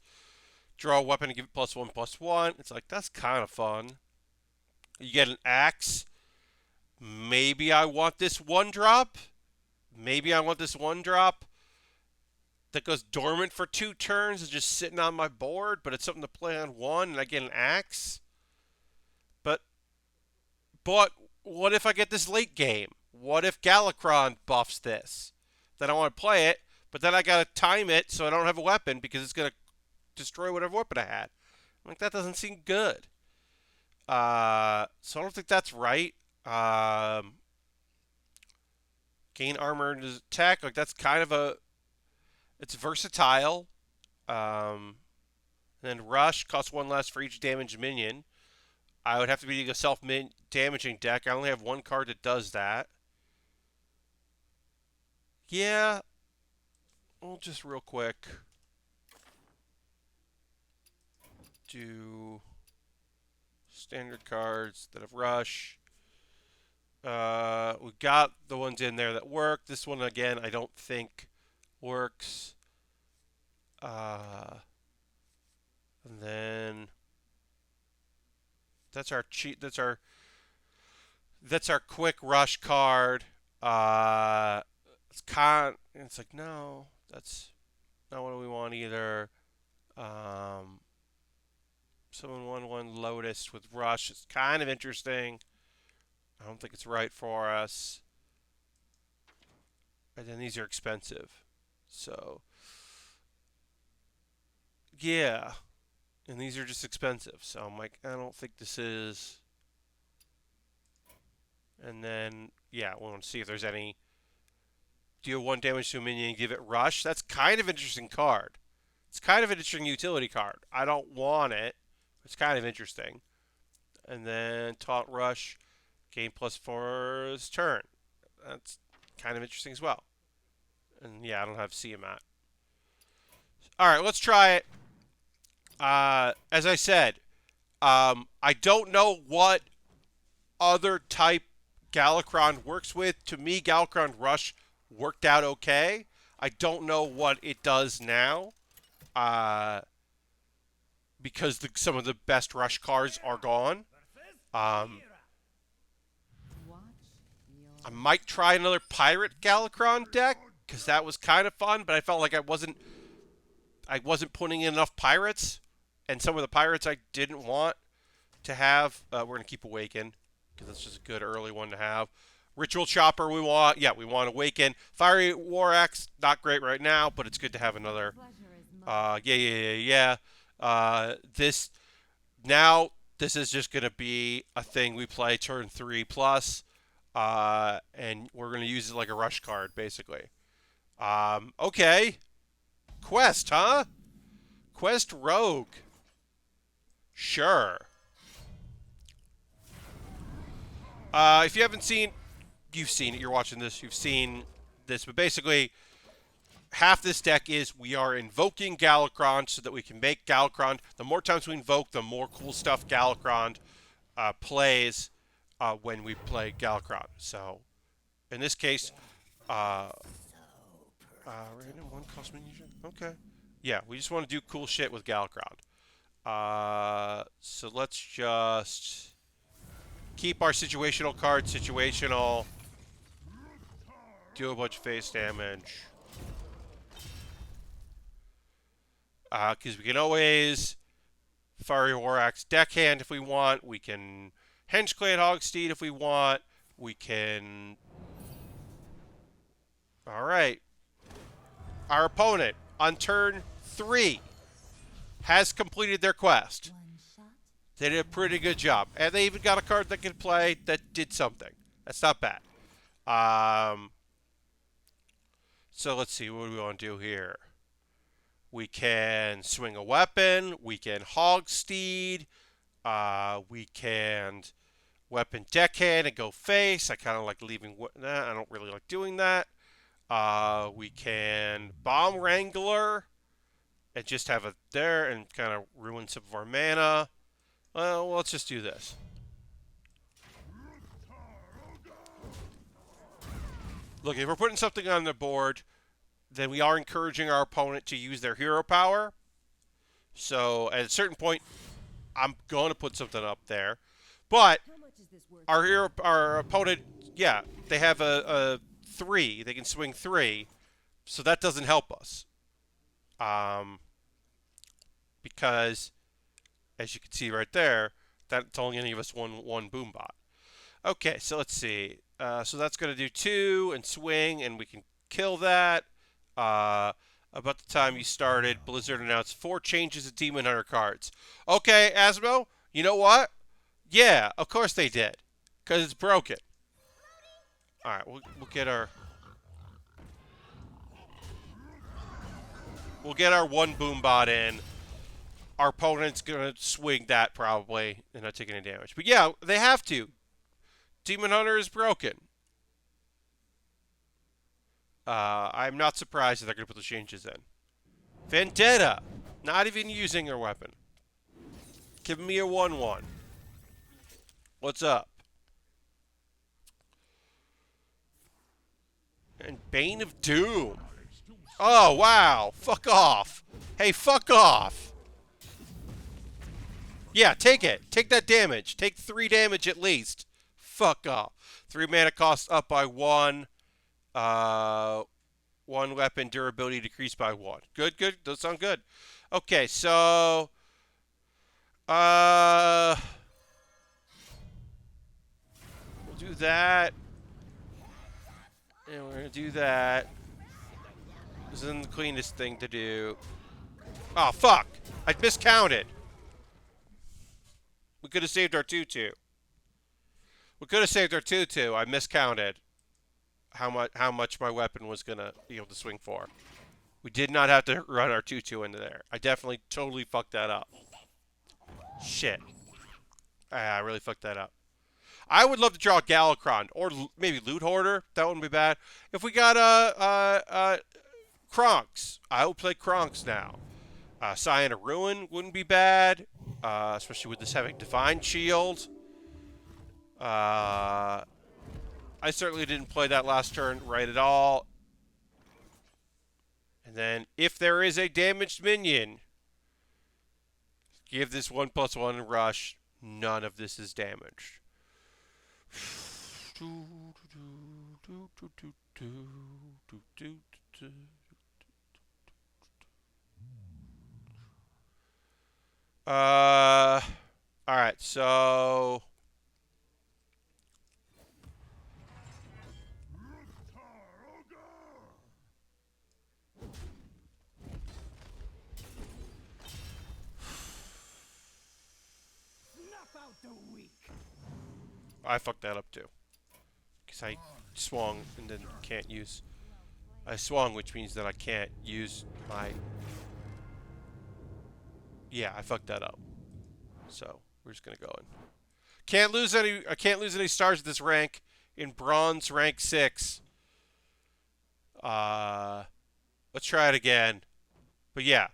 draw a weapon and give it +1/+1. It's like, that's kind of fun. You get an axe. Maybe I want this 1-drop. Maybe I want this 1-drop that goes dormant for 2 turns and just sitting on my board, but it's something to play on 1 and I get an axe. But what if I get this late game? What if Galakron buffs this? Then I want to play it, but then I got to time it so I don't have a weapon because it's going to destroy whatever weapon I had. I'm like, that doesn't seem good. So I don't think that's right. Gain armor and attack. Like, that's kind of a... It's versatile. Then rush costs 1 less for each damaged minion. I would have to be a self-damaging deck. I only have 1 card that does that. Yeah. We'll just real quick do standard cards that have rush. We got the ones in there that work. This one, again, I don't think works. And then that's our cheat. That's our quick rush card. It's like, no, that's not what we want either. Someone 1/1 Lotus with rush. It's kind of interesting. I don't think it's right for us. And then these are expensive. So, yeah. And these are just expensive. So I'm like, I don't think this is. And then, yeah, we want to see if there's any. Deal 1 damage to a minion and give it rush. That's kind of an interesting card. It's kind of an interesting utility card. I don't want it. It's kind of interesting. And then taunt rush. Gain +4 his turn. That's kind of interesting as well. And yeah, I don't have Tiamat. Alright, let's try it. As I said, I don't know what other type Galakron works with. To me, Galakron Rush worked out okay. I don't know what it does now. Because some of the best Rush cards are gone. I might try another Pirate Galakron deck, because that was kind of fun, but I felt like I wasn't putting in enough Pirates, and some of the Pirates I didn't want to have. We're going to keep Awaken, because that's just a good early one to have. Ritual Chopper we want. Yeah, we want Awaken. Fiery War Axe, not great right now, but it's good to have another. Yeah. This is just going to be a thing we play turn 3 plus, and we're going to use it like a rush card, basically. Okay. Quest, huh? Quest Rogue. Sure. If you haven't seen... You've seen it. You're watching this. You've seen this. But basically, half this deck is we are invoking Galakron so that we can make Galakron. The more times we invoke, the more cool stuff Galakron plays when we play Galakron. So, in this case, random 1 cost minion. Okay. Yeah, we just want to do cool shit with Galakron. So let's just keep our situational card situational. Do a bunch of face damage. Because we can always Fiery War Axe deckhand if we want. We can Hengeclan Hogsteed if we want. We can... Alright. Our opponent, on turn 3, has completed their quest. They did a pretty good job. And they even got a card that could play that did something. That's not bad. So let's see, what do we want to do here? We can swing a weapon. We can Hogsteed. We can weapon deckhand and go face. I kind of like leaving... Nah, I don't really like doing that. We can Bomb Wrangler and just have it there and kind of ruin some of our mana. Well, let's just do this. Look, if we're putting something on the board, then we are encouraging our opponent to use their hero power. So at a certain point, I'm going to put something up there. But our opponent, yeah, they have a 3. They can swing 3. So that doesn't help us. Because, as you can see right there, that's only going to give us one Boombot. Okay, so let's see. So that's going to do 2 and swing, and we can kill that. About the time you started, Blizzard announced 4 changes to Demon Hunter cards. Okay, Asmo, you know what? Yeah, of course they did. Because it's broken. Alright, we'll get our... We'll get our 1 boom bot in. Our opponent's going to swing that probably and not take any damage. But yeah, they have to. Demon Hunter is broken. I'm not surprised that they're going to put the changes in. Vendetta. Not even using their weapon. Giving me a 1-1. What's up? And Bane of Doom. Oh, wow. Fuck off. Hey, fuck off. Yeah, take it. Take that damage. Take 3 damage at least. Fuck off. 3 mana cost up by 1. 1 weapon durability decreased by 1. Good, good. Those sound good. Okay, so... we'll do that. And we're going to do that. This isn't the cleanest thing to do. Oh, fuck. I miscounted. We could have saved our 2-2. We could have saved our 2-2. I miscounted how much my weapon was going to be able to swing for. We did not have to run our 2-2 into there. I definitely totally fucked that up. Shit. I really fucked that up. I would love to draw Galakron or maybe Loot Hoarder. That wouldn't be bad. If we got Kronks, I will play Kronks now. Scion of Ruin wouldn't be bad, especially with this having Divine Shield. I certainly didn't play that last turn right at all. And then, if there is a damaged minion, give this 1+1 rush. None of this is damaged. Alright, so... Snuff out the weak. I fucked that up too. Because I swung and then can't use... I swung, which means that I can't use my... Yeah, I fucked that up. So, we're just gonna go in. Can't lose any... I can't lose any stars at this rank. In Bronze, rank 6. Let's try it again. But yeah.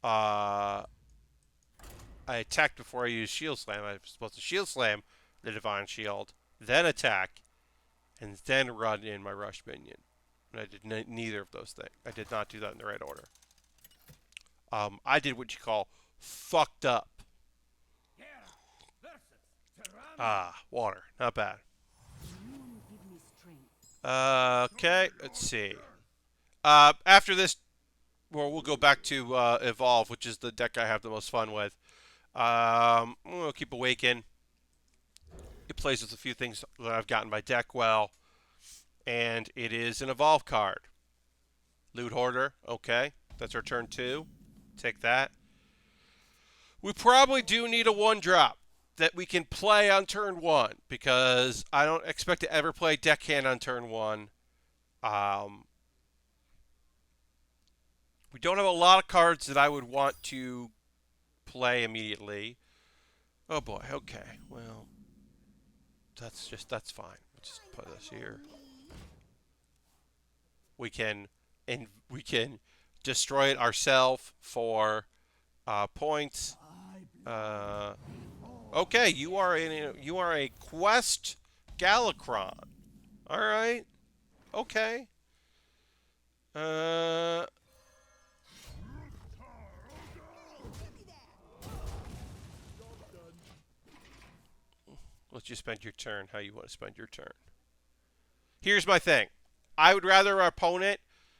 I attacked before I used Shield Slam. I was supposed to Shield Slam the Divine Shield, then attack, and then run in my Rush Minion. And I did neither of those things. I did not do that in the right order. I did what you call fucked up. Water. Not bad. Okay, let's see. After this, well, we'll go back to Evolve, which is the deck I have the most fun with. We'll keep Awaken. It plays with a few things that I've gotten my deck well. And it is an Evolve card. Loot Hoarder, okay. That's our turn 2. Take that. We probably do need a 1-drop that we can play on turn 1, because I don't expect to ever play Deckhand on turn 1. We don't have a lot of cards that I would want to play immediately. Oh boy, okay. Well, that's fine. Let's just put this here. We can destroy it ourselves for points. Okay, you are a Quest Galakron. All right. Okay. Let you spend your turn how you want to spend your turn. Here's my thing. I would rather our opponent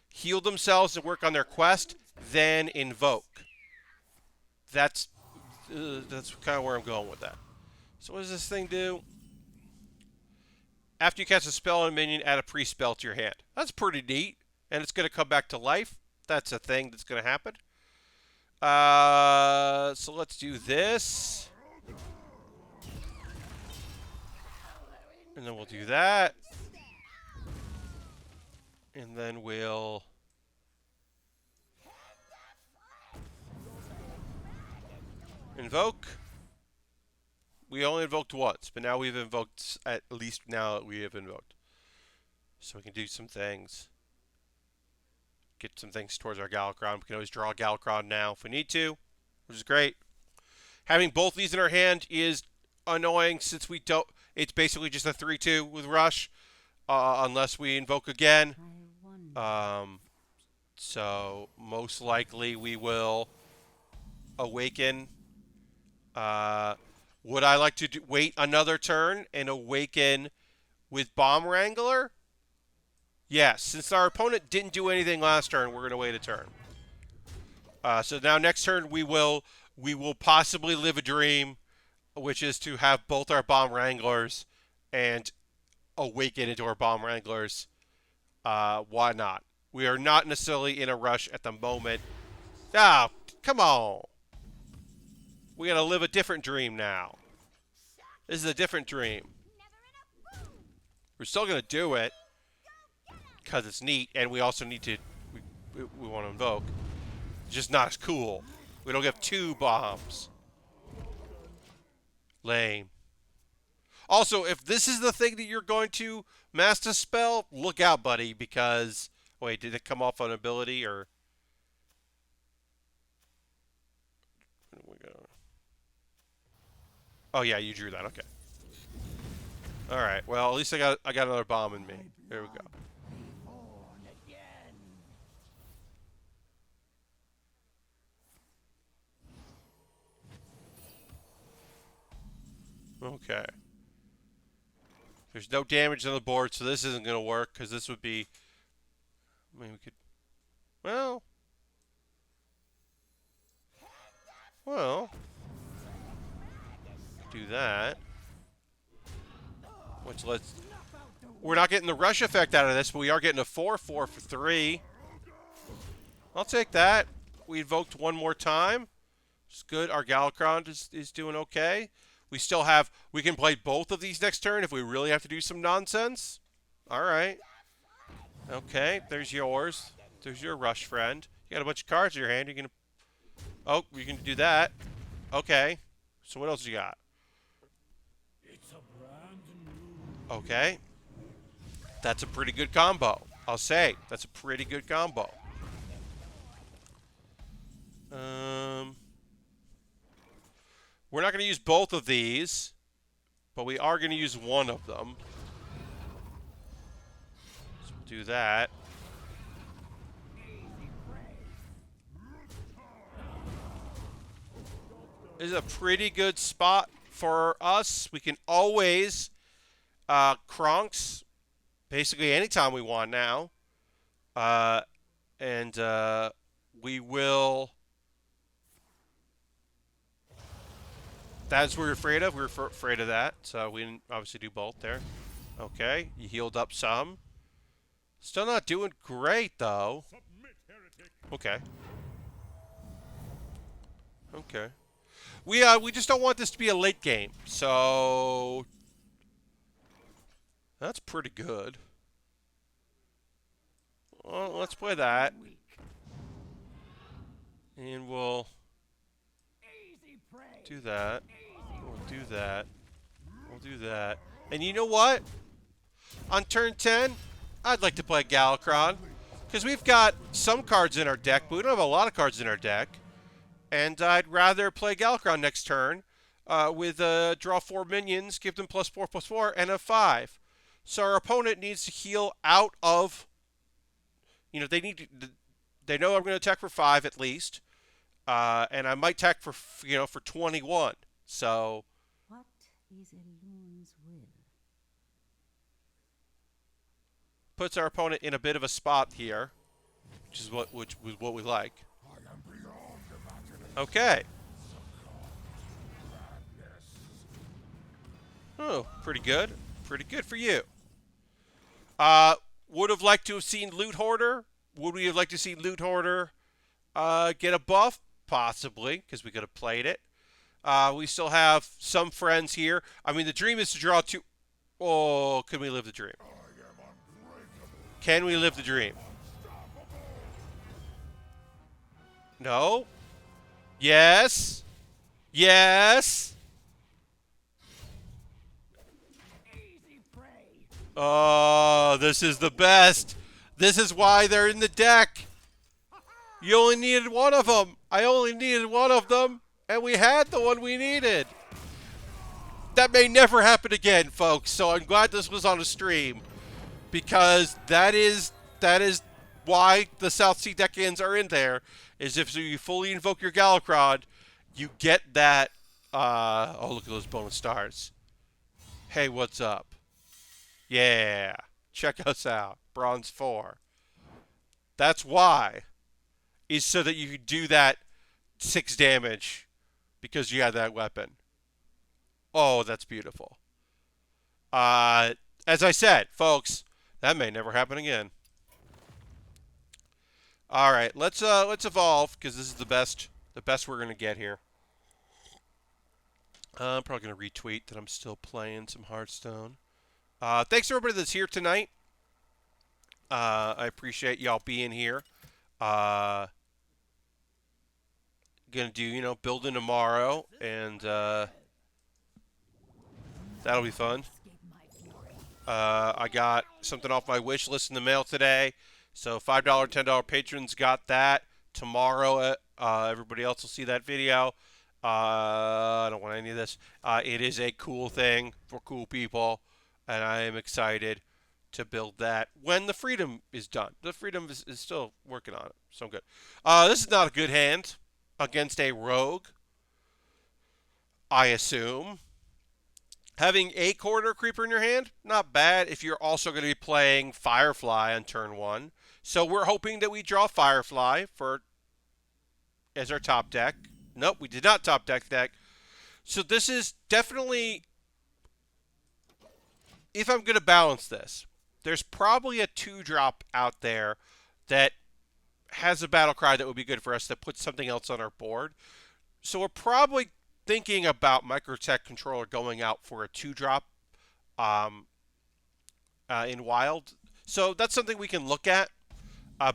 heal themselves and work on their quest than invoke. That's kind of where I'm going with that. So what does this thing do? After you cast a spell on a minion, add a pre-spell to your hand. That's pretty neat. And it's going to come back to life. That's a thing that's going to happen. So let's do this. And then we'll do that. And then we'll... invoke. We only invoked once, but now we've invoked, at least now we have invoked. So we can do some things. Get some things towards our Galakron. We can always draw a Galakron now if we need to, which is great. Having both these in our hand is annoying since we don't... It's basically just a 3-2 with Rush, unless we invoke again. So most likely we will awaken. Would I like to wait another turn and awaken with Bomb Wrangler? Yes, since our opponent didn't do anything last turn, we're going to wait a turn. So now next turn we will possibly live a dream, which is to have both our Bomb Wranglers and awaken into our Bomb Wranglers. Why not? We are not necessarily in a rush at the moment. Ah, come on. We got to live a different dream now. This is a different dream. We're still going to do it because it's neat, and we also need to... We want to invoke. It's just not as cool. We don't get 2 bombs. Lame. Also, if this is the thing that you're going to master spell, look out, buddy, because... Wait, did it come off on ability, or... Oh, yeah, you drew that. Okay. All right. Well, at least I got another bomb in me. There we go. Okay. There's no damage on the board, so this isn't going to work, because this would be... I mean, we could... Well... Do that. Which lets... We're not getting the rush effect out of this, but we are getting a 4-4 for 3. I'll take that. We invoked one more time. It's good. Our Galakron is doing okay. We still have... We can play both of these next turn if we really have to do some nonsense. Alright. Okay, there's yours. There's your rush friend. You got a bunch of cards in your hand. You can... Oh, you can do that. Okay. So what else you got? Okay. That's a pretty good combo. I'll say. That's a pretty good combo. We're not going to use both of these, but we are going to use one of them. So we'll do that. This is a pretty good spot for us. We can always Kronks basically anytime we want now. We will... That's what we're afraid of. We're afraid of that. So we didn't obviously do both there. Okay. You healed up some. Still not doing great, though. Okay. Okay. We just don't want this to be a late game. So... That's pretty good. Well, let's play that. And we'll... do that. We'll do that. We'll do that. And you know what? On turn 10, I'd like to play Galakron. Because we've got some cards in our deck, but we don't have a lot of cards in our deck. And I'd rather play Galakron next turn with draw 4 minions, give them +4/+4, and a 5. So our opponent needs to heal out of... You know, they need to... They know I'm going to attack for 5 at least. And I might attack for, for 21. So... What is Elun's will? Puts our opponent in a bit of a spot here. Which is what we like. Okay. Oh, pretty good. Pretty good for you. Would have liked to have seen Loot Hoarder. Would we have liked to see Loot Hoarder get a buff? Possibly, because we could have played it. We still have some friends here. I mean, the dream is to draw two. Oh, can we live the dream? Can we live the dream? No. Yes. Yes. Oh, this is the best. This is why they're in the deck. You only needed one of them. I only needed one of them, and we had the one we needed. That may never happen again, folks, so I'm glad this was on a stream, because that is why the South Sea Deckhands are in there, is if you fully invoke your Galacrod, you get that, oh, look at those bonus stars. Hey, what's up? Yeah, check us out, Bronze 4. That's why, is so that you can do that 6 damage, because you had that weapon. Oh, that's beautiful. As I said, folks, that may never happen again. All right, let's evolve, because this is the best we're gonna get here. I'm probably gonna retweet that I'm still playing some Hearthstone. Thanks to everybody that's here tonight. I appreciate y'all being here. Gonna do, building tomorrow, and that'll be fun. I got something off my wish list in the mail today. So $5, $10 patrons got that. Tomorrow, everybody else will see that video. I don't want any of this. It is a cool thing for cool people, and I am excited to build that when the Freedom is done. The Freedom is still working on it, so I'm good. This is not a good hand against a rogue, I assume. Having a corridor creeper in your hand, not bad if you're also going to be playing Firefly on turn 1. So we're hoping that we draw Firefly as our top deck. Nope, we did not top deck deck. So this is definitely, if I'm going to balance this, there's probably a 2-drop out there that has a battle cry that would be good for us that puts something else on our board. So we're probably thinking about Microtech Controller going out for a 2-drop in Wild. So that's something we can look at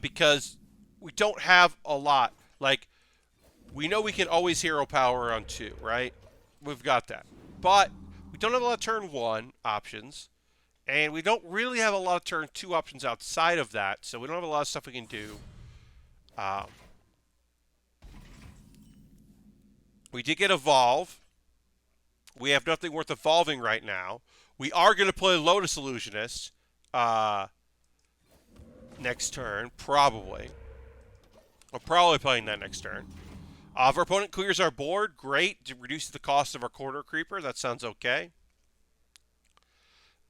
because we don't have a lot. Like, we know we can always hero power on 2, right? We've got that. But we don't have a lot of turn 1 options. And we don't really have a lot of turn 2 options outside of that. So we don't have a lot of stuff we can do. We did get Evolve. We have nothing worth evolving right now. We are going to play Lotus Illusionist next turn, probably. We're probably playing that next turn. If our opponent clears our board, great. It reduces the cost of our Corridor Creeper. That sounds okay.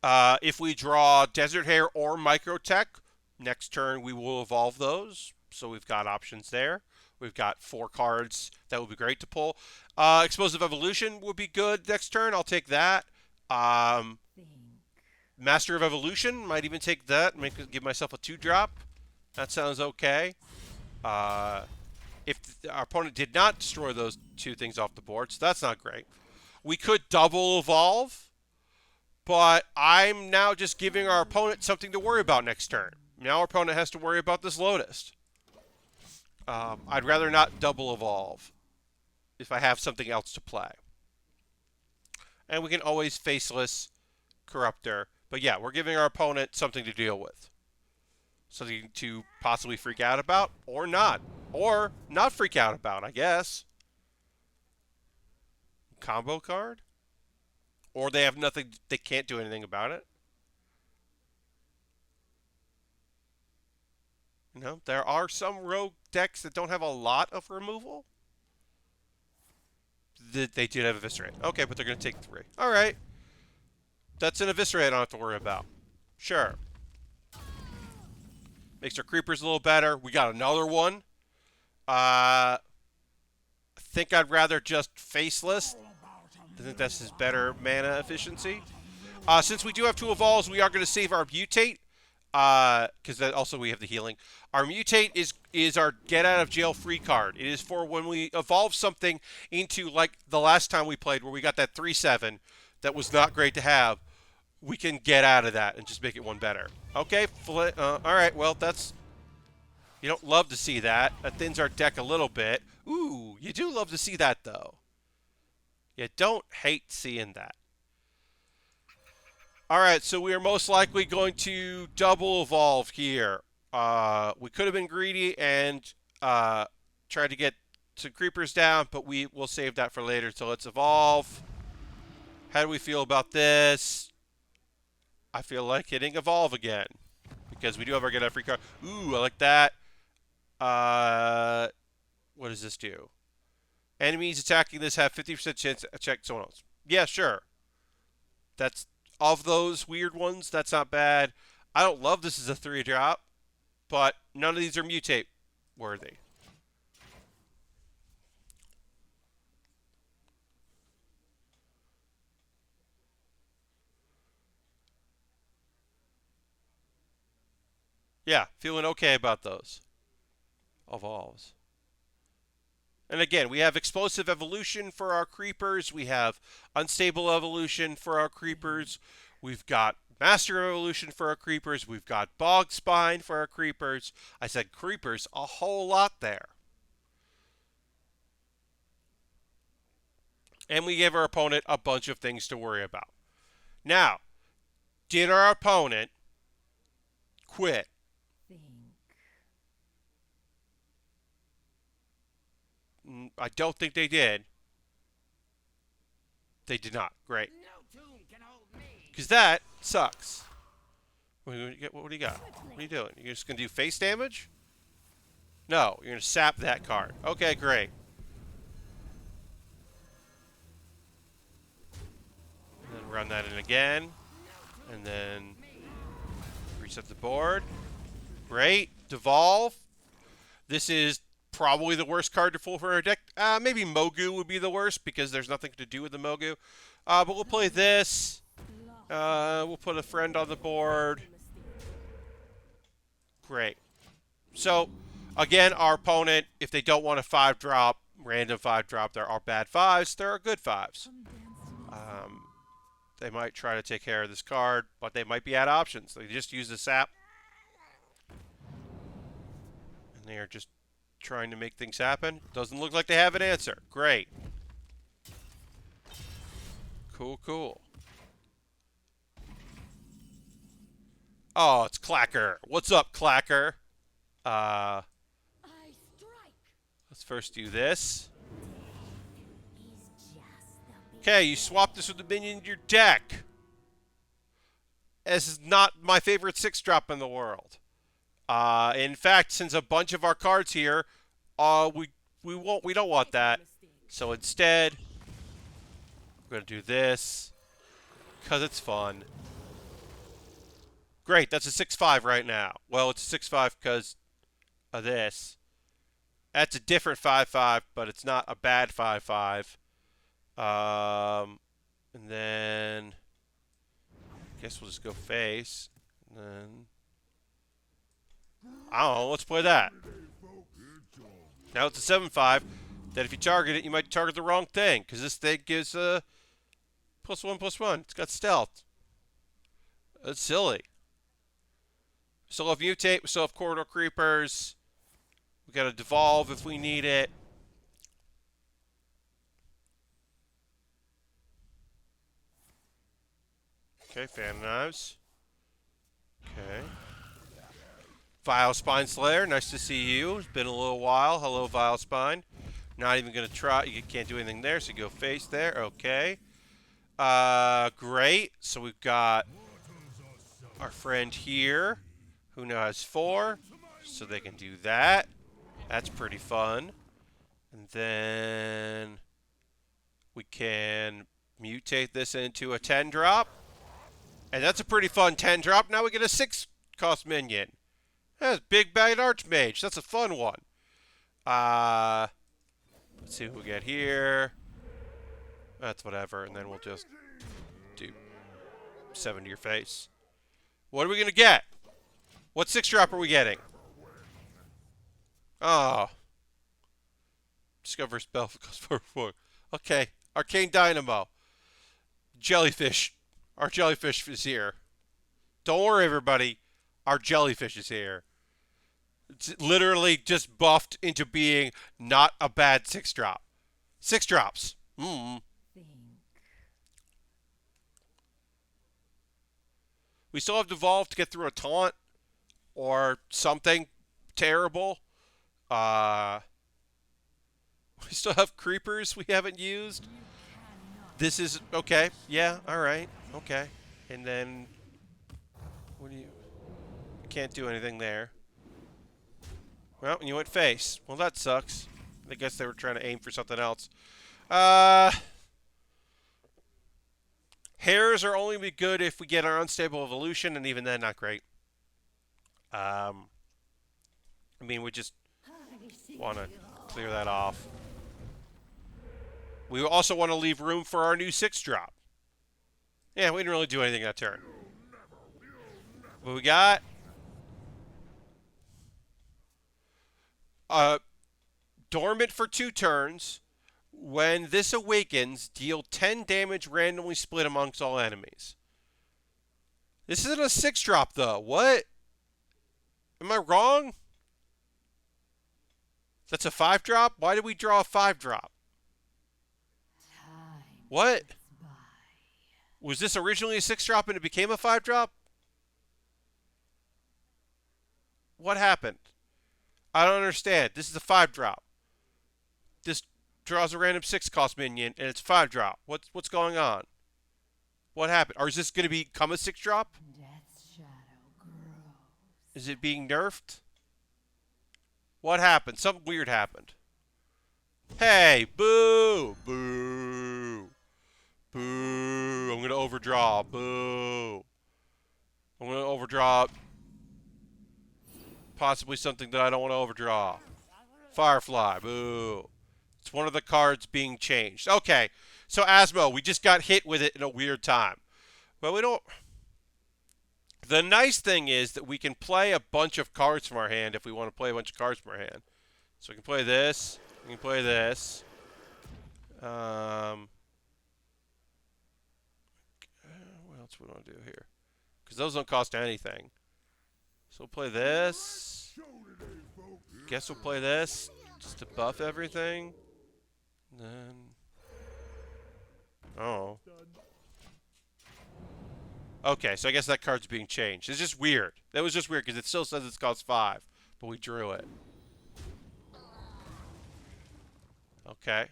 If we draw Desert Hare or Microtech, next turn we will evolve those. So we've got options there. We've got 4 cards that would be great to pull. Explosive Evolution would be good next turn. I'll take that. Master of Evolution, might even take that. Give myself a 2-drop. That sounds okay. If our opponent did not destroy those 2 things off the board, so that's not great. We could double evolve, but I'm now just giving our opponent something to worry about next turn. Now our opponent has to worry about this Lotus. I'd rather not double evolve if I have something else to play. And we can always Faceless Corruptor. But yeah, we're giving our opponent something to deal with. Something to possibly freak out about, or not. Or not freak out about, I guess. Combo card? Or they have nothing, they can't do anything about it. You know, there are some rogue decks that don't have a lot of removal. They did have Eviscerate. Okay, but they're going to take 3. All right. That's an Eviscerate I don't have to worry about. Sure. Makes our creepers a little better. We got another one. I think I'd rather just Faceless. I think that's his better mana efficiency. Since we do have 2 evolves, we are going to save our Mutate. Because that also we have the healing. Our mutate is our get out of jail free card. It is for when we evolve something into, like the last time we played where we got that 3/7 that was not great to have. We can get out of that and just make it one better. Okay, all right. Well, that's, you don't love to see that. That thins our deck a little bit. Ooh, you do love to see that though. You don't hate seeing that. All right, so we are most likely going to double evolve here. We could have been greedy and tried to get some creepers down, but we will save that for later. So let's evolve. How do we feel about this? I feel like hitting evolve again because we do have our get out free card. Ooh, I like that. What does this do? Enemies attacking this have 50% chance to check someone else. Yeah, sure. That's, of those weird ones, that's not bad. I don't love this as a 3-drop, but none of these are mutate worthy. Yeah, feeling okay about those. Evolves. And again, we have explosive evolution for our creepers. We have unstable evolution for our creepers. We've got master evolution for our creepers. We've got bog spine for our creepers. I said creepers a whole lot there. And we give our opponent a bunch of things to worry about. Now, did our opponent quit? I don't think they did. They did not. Great. Because that sucks. What do you got? What are you doing? You're just going to do face damage? No, you're going to sap that card. Okay, great. And then run that in again. And then reset the board. Great. Devolve. This is probably the worst card to pull for our deck. Maybe Mogu would be the worst because there's nothing to do with the Mogu. But we'll play this. We'll put a friend on the board. Great. So, again, our opponent, if they don't want a 5-drop, random 5-drop, there are bad 5s. There are good 5s. They might try to take care of this card, but they might be out of options. They just use the sap. And they are just trying to make things happen. Doesn't look like they have an answer. Great. Cool, cool. Oh, it's Clacker. What's up, Clacker? Let's first do this. Okay, you swap this with the minion in your deck. This is not my favorite 6-drop in the world. In fact, since a bunch of our cards here, we don't want that. So instead, we're gonna do this because it's fun. Great, that's a 6/5 right now. Well, it's a 6/5 because of this. That's a different 5/5, but it's not a bad 5/5. And then I guess we'll just go face. And then I don't know, let's play that. Now it's a 7/5. That if you target it, you might target the wrong thing, because this thing gives a +1/+1. It's got stealth. That's silly. We still have mutate, we still have corridor creepers. We got to devolve if we need it. Okay, fan knives. Okay. Vile Spine Slayer, nice to see you. It's been a little while. Hello, Vile Spine. Not even going to try. You can't do anything there, so you go face there. Okay. Great. So we've got our friend here, who now has 4, so they can do that. That's pretty fun. And then we can mutate this into a 10-drop. And that's a pretty fun 10-drop. Now we get a 6-cost minion. That's Big Bad Archmage. That's a fun one. Let's see what we get here. That's whatever. And then we'll just do 7 to your face. What are we going to get? What 6-drop are we getting? Oh. Discover spell costs 4/4. Okay. Arcane Dynamo. Jellyfish. Our jellyfish is here. Don't worry, everybody. Our jellyfish is here. It's literally just buffed into being not a bad 6-drop. 6 drops. Think. We still have Devolve to get through a taunt or something terrible. We still have creepers we haven't used. This is okay. Yeah, all right. Okay. And then what do you can't do anything there. Well, and you went face. Well, that sucks. I guess they were trying to aim for something else. Hairs are only be good if we get our unstable evolution, and even then, not great. I mean, we just want to clear that off. We also want to leave room for our new 6-drop. Yeah, we didn't really do anything that turn. What we got? Dormant for 2 turns. When this awakens, deal 10 damage randomly split amongst all enemies. This isn't a 6-drop, though. What? Am I wrong? That's a 5-drop? Why did we draw a 5-drop? What? Was this originally a 6-drop and it became a 5-drop? What happened? I don't understand. This is a 5-drop. This draws a random 6-cost minion and it's 5-drop. What's going on? What happened? Or is this going to become a 6-drop? Death's shadow grows. Is it being nerfed? What happened? Something weird happened. Hey, boo! Boo! Boo! I'm going to overdraw. Boo! I'm going to overdraw possibly something that I don't want to overdraw. Firefly. Boo! It's one of the cards being changed. Okay, so Asmo, we just got hit with it in a weird time. But we don't... The nice thing is that we can play a bunch of cards from our hand if we want to play a bunch of cards from our hand. So we can play this. We can play this. What else we want to do here? Because those don't cost anything. So we'll play this. Guess we'll play this just to buff everything. Then... Oh. Okay, so I guess that card's being changed. It's just weird. That was just weird because it still says it's cost 5, but we drew it. Okay.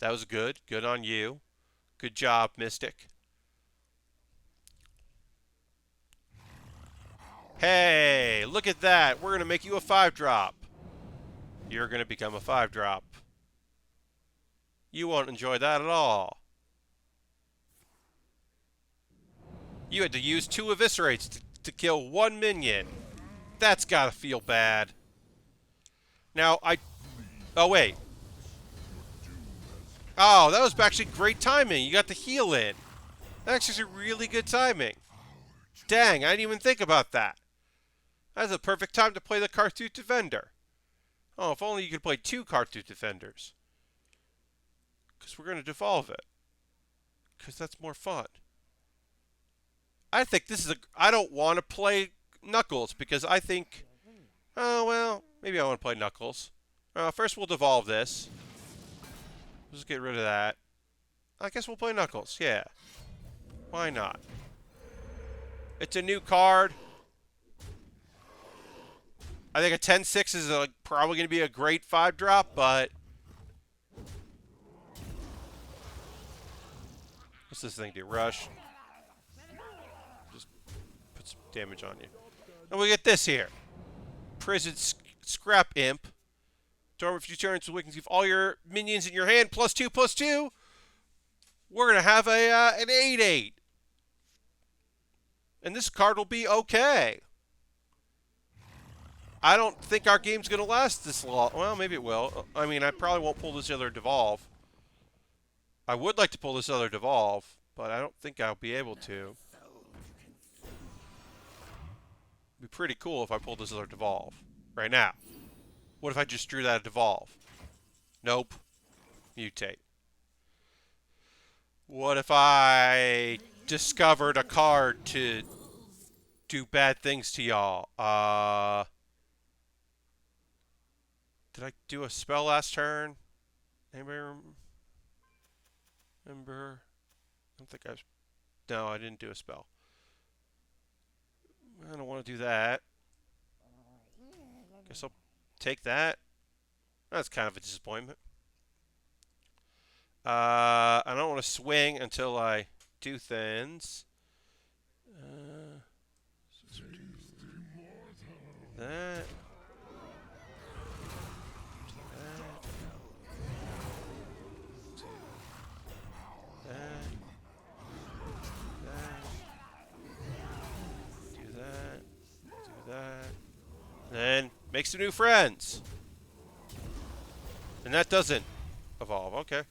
That was good. Good on you. Good job, Mystic. Hey, look at that. We're going to make you a 5-drop. You're going to become a 5-drop. You won't enjoy that at all. You had to use 2 eviscerates to kill 1 minion. That's gotta feel bad. Now, oh, wait. Oh, that was actually great timing. You got the heal in. That's actually really good timing. Dang, I didn't even think about that. That's a perfect time to play the Cartooth Defender. Oh, if only you could play 2 Cartooth Defenders. Because we're going to devolve it. Because that's more fun. I think this is I don't want to play Knuckles because I think... Oh, well, maybe I want to play Knuckles. First we'll devolve this. Let's get rid of that. I guess we'll play Knuckles, yeah. Why not? It's a new card. I think a 10-6 is probably going to be a great 5-drop, but... What's this thing do? Rush. Just put some damage on you. And we get this here. Prison Scrap Imp. Dormant for 2 turns, we can keep all your minions in your hand. +2/+2. We're going to have an 8/8. And this card will be okay. I don't think our game's going to last this long. Well, maybe it will. I mean, I probably won't pull this other Devolve. I would like to pull this other Devolve, but I don't think I'll be able to. be pretty cool if I pulled this other Devolve right now. What if I just drew that Devolve? Nope. Mutate. What if I discovered a card to do bad things to y'all? Did I do a spell last turn? Anybody remember? I don't think I was... No, I didn't do a spell. I don't want to do that. Guess I'll take that. That's kind of a disappointment. I don't want to swing until I do things. That. Do that. Then make some new friends. And that doesn't evolve. Okay.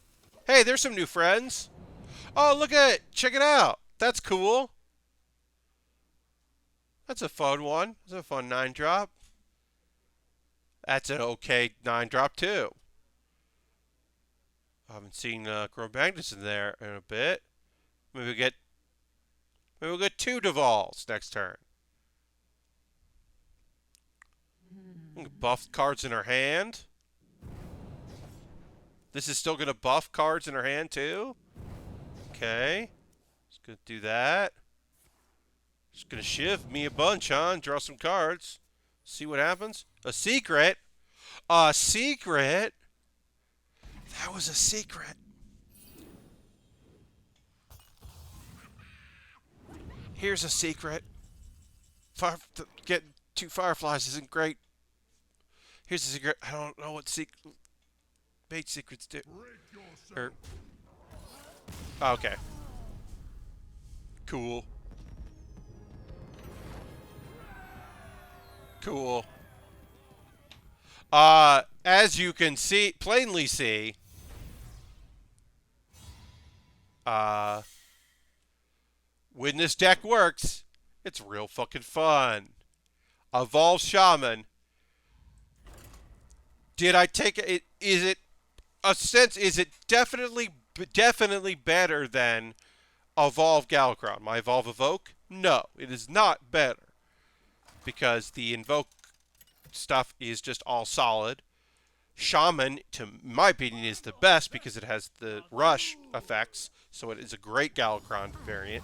Hey, there's some new friends. Oh, look at it. Check it out. That's cool. That's a fun one. That's a fun 9-drop. That's an okay 9-drop too. I haven't seen Magnus in there in a bit. Maybe we'll get 2 Devolves next turn. Buff cards in her hand. This is still going to buff cards in her hand too. Okay. Just going to do that. Just going to shiv me a bunch, huh? And draw some cards. See what happens. A secret. A secret. That was a secret. Here's a secret. Getting 2 fireflies isn't great. Here's a secret. I don't know what mage secrets do. Okay. Cool. Cool. As you can see, plainly see, when this deck works, it's real fucking fun. Evolve Shaman. Did I take it? Is it a sense? Is it definitely better than Evolve Galakron? My Evoke? No, it is not better. Because the Invoke stuff is just all solid. Shaman, to my opinion, is the best because it has the rush effects. So it is a great Galakron variant.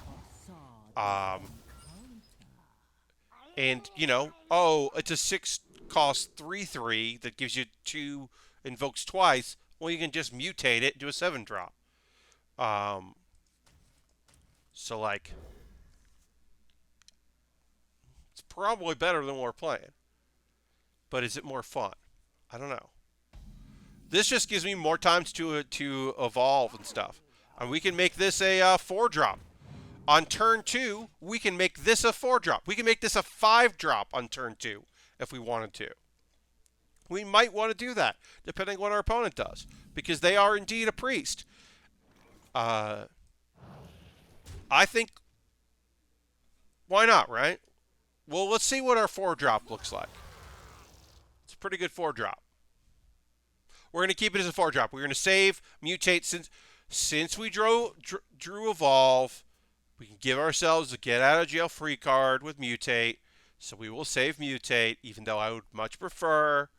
And, you know, it's a 6-cost 3/3 that gives you 2 invokes twice. Well, you can just mutate it, do a 7-drop. So, like, it's probably better than what we're playing. But is it more fun? I don't know. This just gives me more times to evolve and stuff. And we can make this a 4-drop. On turn 2, we can make this a 4-drop. We can make this a 5-drop on turn 2 if we wanted to. We might want to do that, depending on what our opponent does. Because they are indeed a priest. I think... Why not, right? Well, let's see what our 4-drop looks like. It's a pretty good 4-drop. We're going to keep it as a 4-drop. We're going to save, mutate. Since we drew Evolve, we can give ourselves a get-out-of-jail-free card with Mutate. So we will save Mutate, even though I would much prefer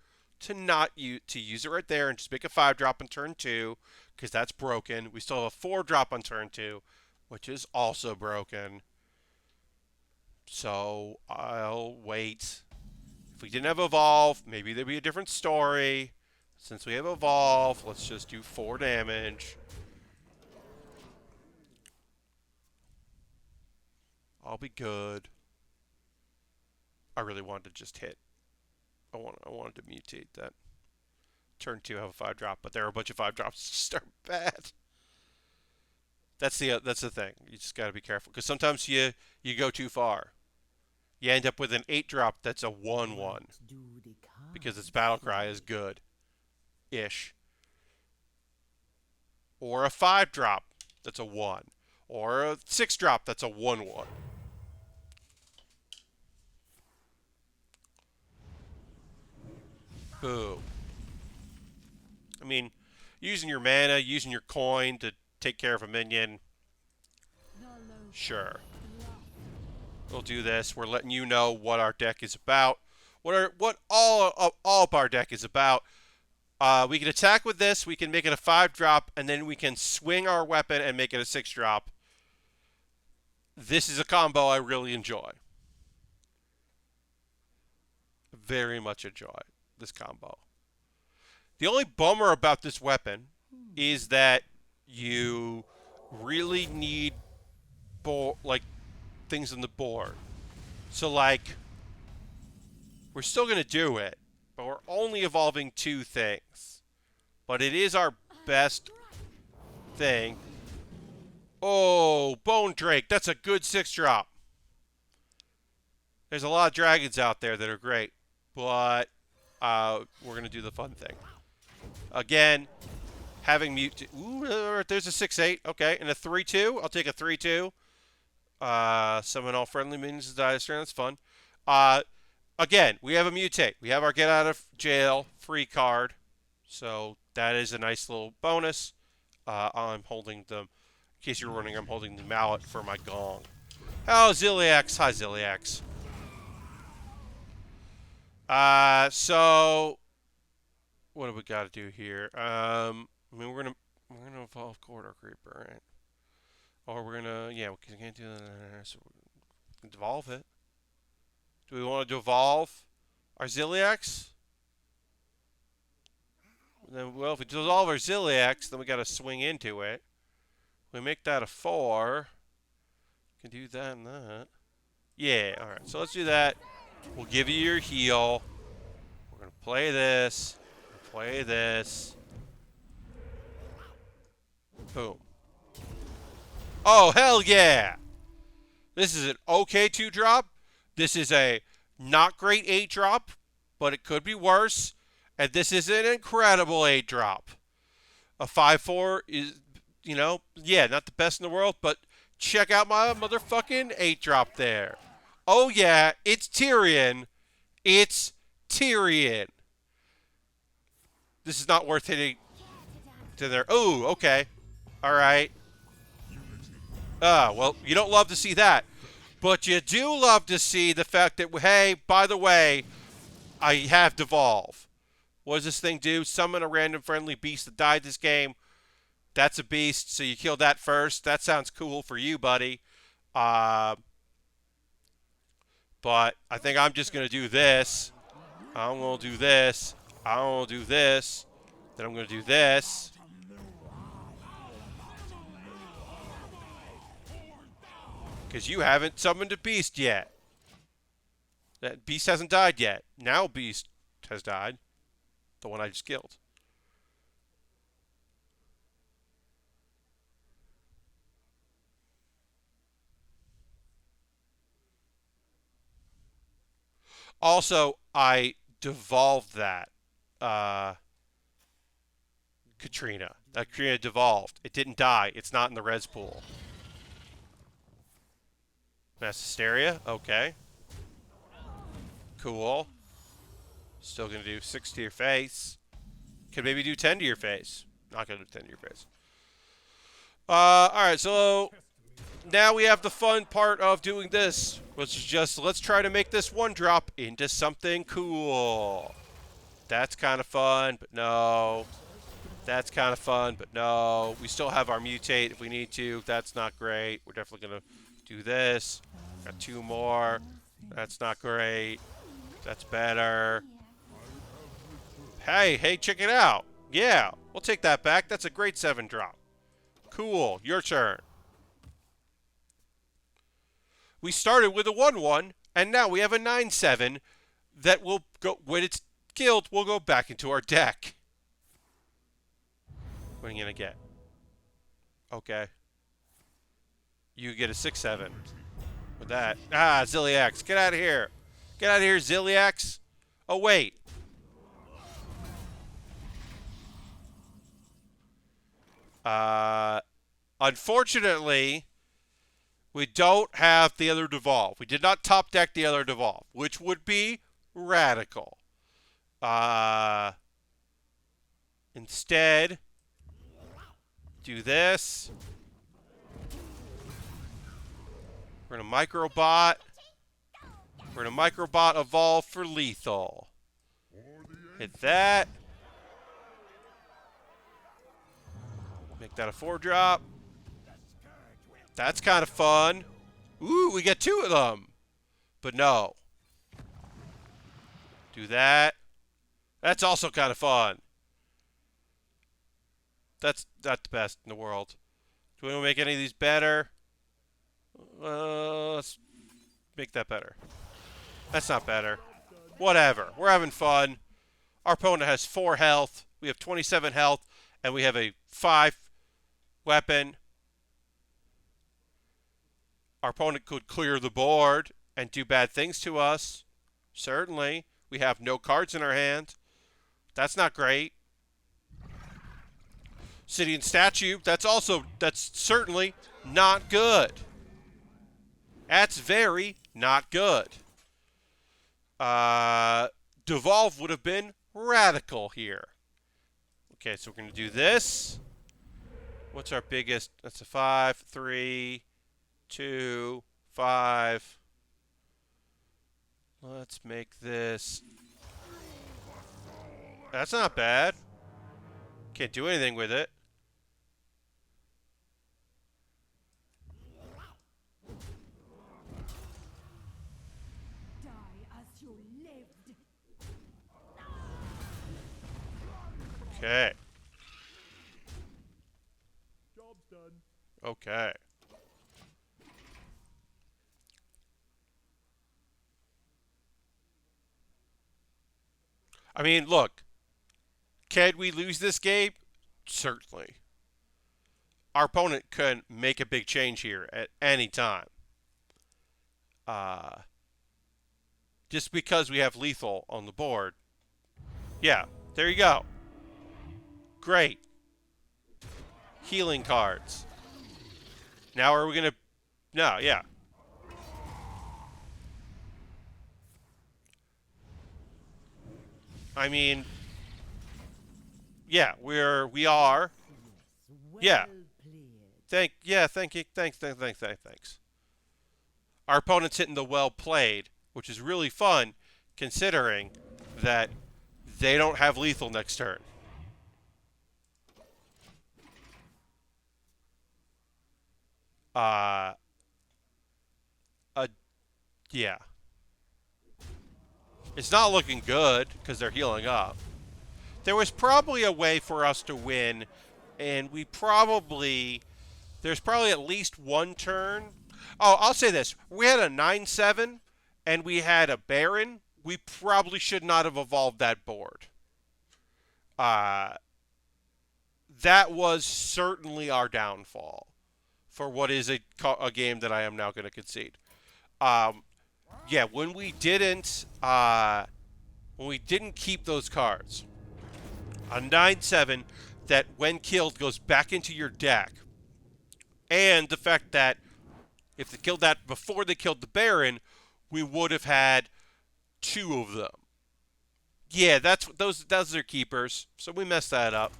to not use it right there and just make a 5-drop on turn 2, because that's broken. We still have a 4-drop on turn 2, which is also broken. So I'll wait. If we didn't have Evolve, maybe there'd be a different story. Since we have Evolve, let's just do 4 damage. I'll be good. I really wanted to just hit. I wanted to mutate that. Turn 2 have a 5-drop, but there are a bunch of 5-drops that just are bad. That's the thing. You just got to be careful because sometimes you go too far. You end up with an 8-drop that's a 1/1 because its battle cry is good, ish. Or a 5-drop that's a 1, or a 6-drop that's a 1/1. Boom. I mean, using your mana, using your coin to take care of a minion. Sure. We'll do this. We're letting you know what our deck is about. What all of our deck is about. We can attack with this. We can make it a 5-drop, and then we can swing our weapon and make it a 6-drop. This is a combo I really enjoy. Very much enjoy this combo. The only bummer about this weapon is that you really need things on the board. So we're still going to do it, but we're only evolving 2 things. But it is our best thing. Oh, Bone Drake. That's a good 6-drop. There's a lot of dragons out there that are great, but we're going to do the fun thing. Again, having mute. Ooh, there's a 6/8. Okay, and a 3/2. I'll take a 3/2. Summon all friendly minions to die this turn. That's fun. Again, we have a mutate. We have our get out of jail free card. So that is a nice little bonus. I'm holding the, in case you're wondering, I'm holding the mallet for my gong. Oh, Ziliax. Hi, Ziliax. So what do we got to do here? I mean, we're gonna evolve Corridor Creeper, right? Or we're gonna, yeah, we can't do that. So we can devolve it. Do we want to devolve our Ziliax? Then, well, if we dissolve our Ziliax, then we got to swing into it. We make that a 4. We can do that and that. Yeah, all right. So let's do that. We'll give you your heal. We're gonna play this. Play this. Boom. Oh, hell yeah! This is an okay 2-drop. This is a not great 8-drop, but it could be worse. And this is an incredible 8-drop. A 5/4 is, you know, yeah, not the best in the world, but check out my motherfucking 8-drop there. Oh, yeah, it's Tyrion. It's Tyrion. This is not worth hitting to there. Oh, okay. All right. Well, you don't love to see that. But you do love to see the fact that, hey, by the way, I have Devolve. What does this thing do? Summon a random friendly beast that died this game. That's a beast, so you kill that first. That sounds cool for you, buddy. But I think I'm just going to do this. I'm going to do this. I'm going to do this. Then I'm going to do this. Because you haven't summoned a beast yet. That beast hasn't died yet. Now beast has died. The one I just killed. Also, I devolved that. Katrina. That Katrina devolved. It didn't die. It's not in the res pool. Mass Hysteria. Okay. Cool. Still going to do 6 to your face. Could maybe do 10 to your face. Not going to do 10 to your face. Alright, so now we have the fun part of doing this, which is just, let's try to make this 1-drop into something cool. That's kind of fun, but no. That's kind of fun, but no. We still have our mutate if we need to. That's not great. We're definitely going to do this. Got 2 more. That's not great. That's better. Hey, check it out. Yeah, we'll take that back. That's a great 7-drop. Cool. Your turn. We started with a 1/1, and now we have a 9/7 that will go, when it's killed, will go back into our deck. What are you going to get? Okay. You get a 6/7 with that. Ah, Ziliax. Get out of here. Get out of here, Ziliax. Oh, wait. Unfortunately, we don't have the other Devolve. We did not top deck the other Devolve, which would be radical. Uh, Instead, do this. We're going to microbot. We're going to microbot evolve for lethal. Hit that. Make that a 4-drop. That's kind of fun. Ooh, we get 2 of them. But no. Do that. That's also kind of fun. That's not the best in the world. Do we want to make any of these better? Let's make that better. That's not better. Whatever. We're having fun. Our opponent has 4 health. We have 27 health. And we have a 5 weapon. Our opponent could clear the board and do bad things to us. Certainly. We have no cards in our hand. That's not great. City and Statue, that's certainly not good. That's very not good. Devolve would have been radical here. Okay, so we're going to do this. What's our biggest? That's a 5, 3, 2, 5. Let's make this. That's not bad. Can't do anything with it. Die as you lived. Okay. Job's done. Okay. I mean, look. Can we lose this game? Certainly. Our opponent can make a big change here at any time. Just because we have lethal on the board. Yeah, there you go. Great. Healing cards. Now are we going to... No, yeah. I mean... Yeah, we are. Yeah. Thank you. Thanks. Our opponent's hitting the well played, which is really fun, considering that they don't have lethal next turn. Yeah. It's not looking good because they're healing up. There was probably a way for us to win, and there's probably at least one turn. Oh, I'll say this. We had a 9-7, and we had a Baron. We probably should not have evolved that board. That was certainly our downfall for what is a game that I am now going to concede. Yeah, when we didn't keep those cards, a 9-7 that when killed goes back into your deck, and the fact that if they killed that before they killed the Baron, we would have had 2 of them. Yeah, those are keepers, so we messed that up.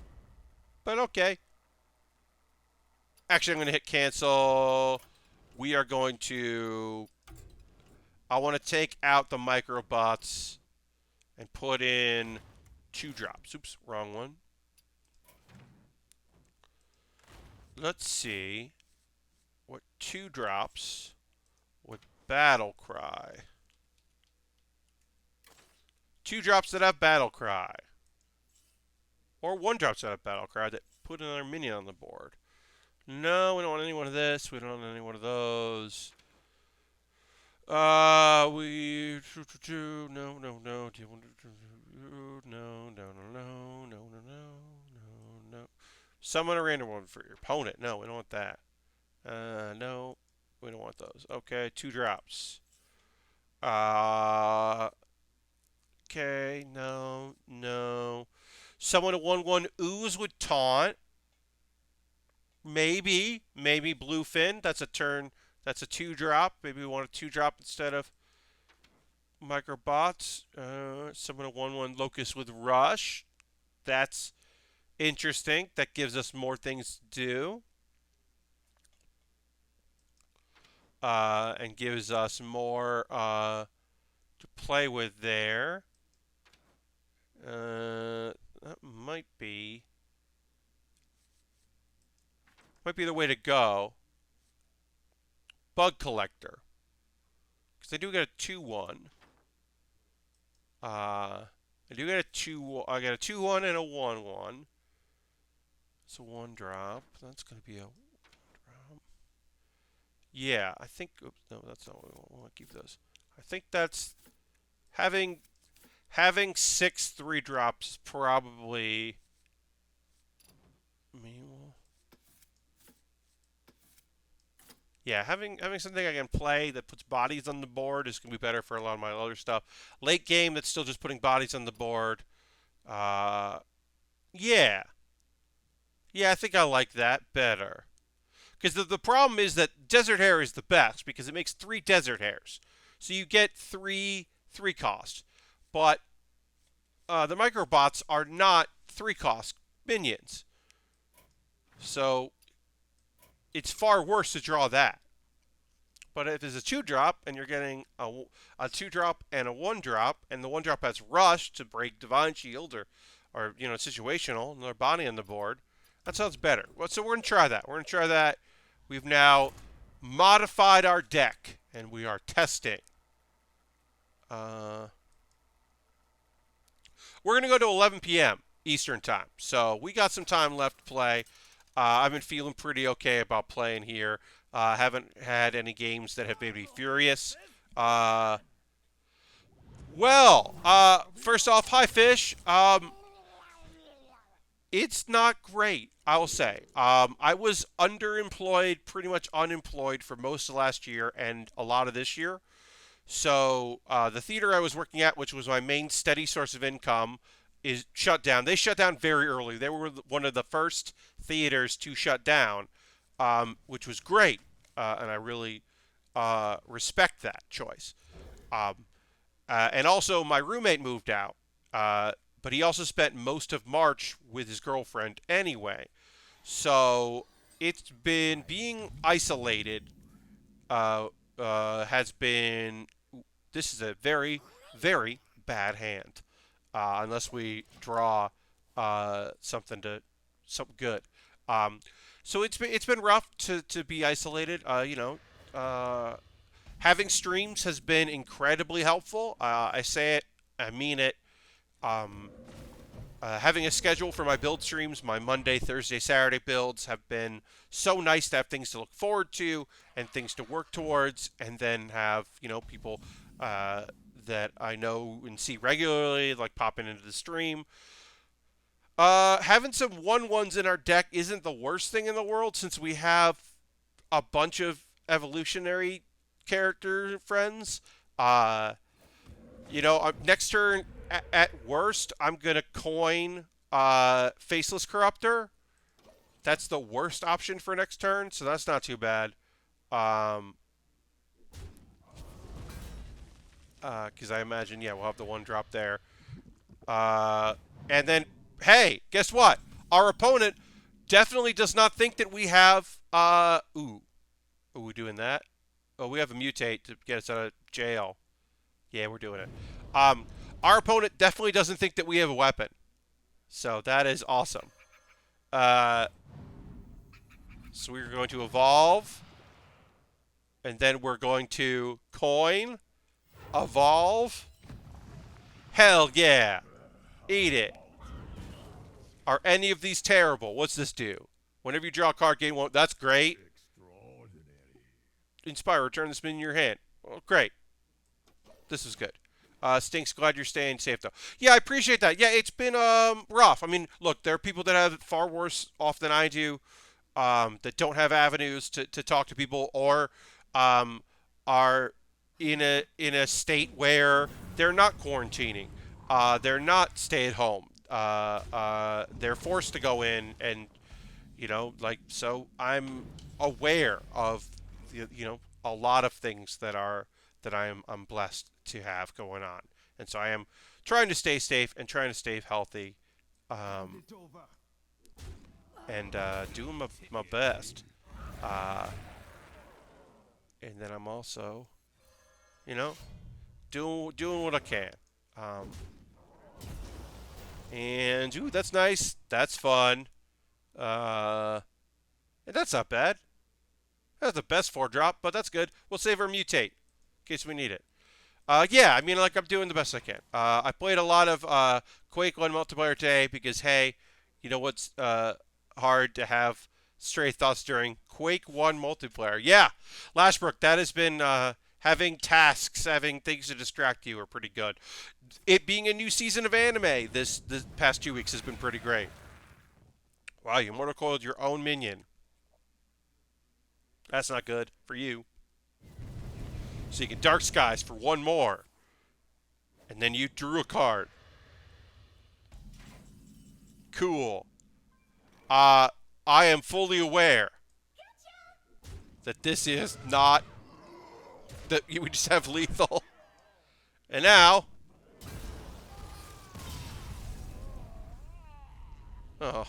But okay. Actually, I'm going to hit cancel. We are going to... I want to take out the microbots and put in 2 drops. Oops, wrong one. Let's see what 2 drops with Battle Cry. 2 drops that have Battle Cry. Or 1 drops that have Battle Cry that put another minion on the board. No, we don't want any one of this. We don't want any one of those. No. Do you want to... No. Summon a random one for your opponent. No, we don't want that. No, we don't want those. Okay, 2 drops. Okay, no. Summon a 1/1 ooze with taunt. Maybe Bluefin. That's a 2-drop. Maybe we want a 2-drop instead of Microbots. Summon a 1/1 Locust with Rush. That's interesting. That gives us more things to do. And gives us more to play with there. That might be the way to go. Bug Collector. Because I do get a 2/1. I do get a 2. I get a 2/1 and a 1/1. It's a 1-drop. That's going to be a drop. Yeah, I think. Oops, no, that's not what we want to keep those. I think that's having 6 3-drops is probably. Yeah, having something I can play that puts bodies on the board is going to be better for a lot of my other stuff. Late game, that's still just putting bodies on the board. Yeah. Yeah, I think I like that better. Because the problem is that Desert Hare is the best because it makes 3 Desert Hares. So you get 3 cost. But the Microbots are not 3 cost minions. So it's far worse to draw that. But if it's a 2-drop and you're getting a 2-drop and a 1-drop, and the 1-drop has Rush to break Divine Shield or situational, another body on the board, that sounds better. Well, so we're going to try that. We're going to try that. We've now modified our deck, and we are testing. We're going to go to 11 p.m. Eastern Time. So we got some time left to play. I've been feeling pretty okay about playing here. Haven't had any games that have made me furious. First off, hi, Fish. It's not great, I will say. I was underemployed, pretty much unemployed for most of last year and a lot of this year. So the theater I was working at, which was my main steady source of income, is shut down. They shut down very early. They were one of the first theaters to shut down, which was great, and I really respect that choice. And also, my roommate moved out, but he also spent most of March with his girlfriend anyway. So it's been being isolated. Has been. This is a very, very bad hand, unless we draw something good. So it's been rough to be isolated. Having streams has been incredibly helpful. I say it, I mean it. Having a schedule for my build streams, my Monday, Thursday, Saturday builds have been so nice to have things to look forward to and things to work towards, and then have people that I know and see regularly, like popping into the stream. Having some 1/1s in our deck isn't the worst thing in the world, since we have a bunch of evolutionary character friends. Next turn, at worst, I'm going to coin Faceless Corruptor. That's the worst option for next turn, so that's not too bad. Because I imagine, we'll have the 1-drop there. And then, hey, guess what? Our opponent definitely does not think that we have... Are we doing that? Oh, we have a mutate to get us out of jail. Yeah, we're doing it. Our opponent definitely doesn't think that we have a weapon. So that is awesome. So we're going to evolve. And then we're going to coin. Evolve. Hell yeah. Eat it. Are any of these terrible? What's this do? Whenever you draw a card, game won't. That's great. Inspire. Return this minion in your hand. Oh, great. This is good. Stinks, glad you're staying safe, though. Yeah, I appreciate that. Yeah, it's been rough. I mean, look, there are people that have it far worse off than I do, that don't have avenues to talk to people, or are in a state where they're not quarantining. They're not stay at home. They're forced to go in, and so I'm aware of a lot of things that are that I'm blessed to have going on. And so I am trying to stay safe and trying to stay healthy, Hand um, it over. and doing my best. Uh, and then I'm also, you know, doing what I can. Um, and ooh, that's nice. That's fun. And that's not bad. That's the best 4-drop, but that's good. We'll save our mutate in case we need it. Yeah, I mean, like, I'm doing the best I can. I played a lot of Quake 1 multiplayer today because, hey, you know what's hard to have straight thoughts during Quake 1 multiplayer? Yeah, Lashbrook, that has been having tasks, having things to distract you are pretty good. It being a new season of anime this past 2 weeks has been pretty great. Wow, you mortal coiled your own minion. That's not good for you. So you get Dark Skies for one more. And then you drew a card. Cool. I am fully aware that this is not that we just have lethal. And now, oh,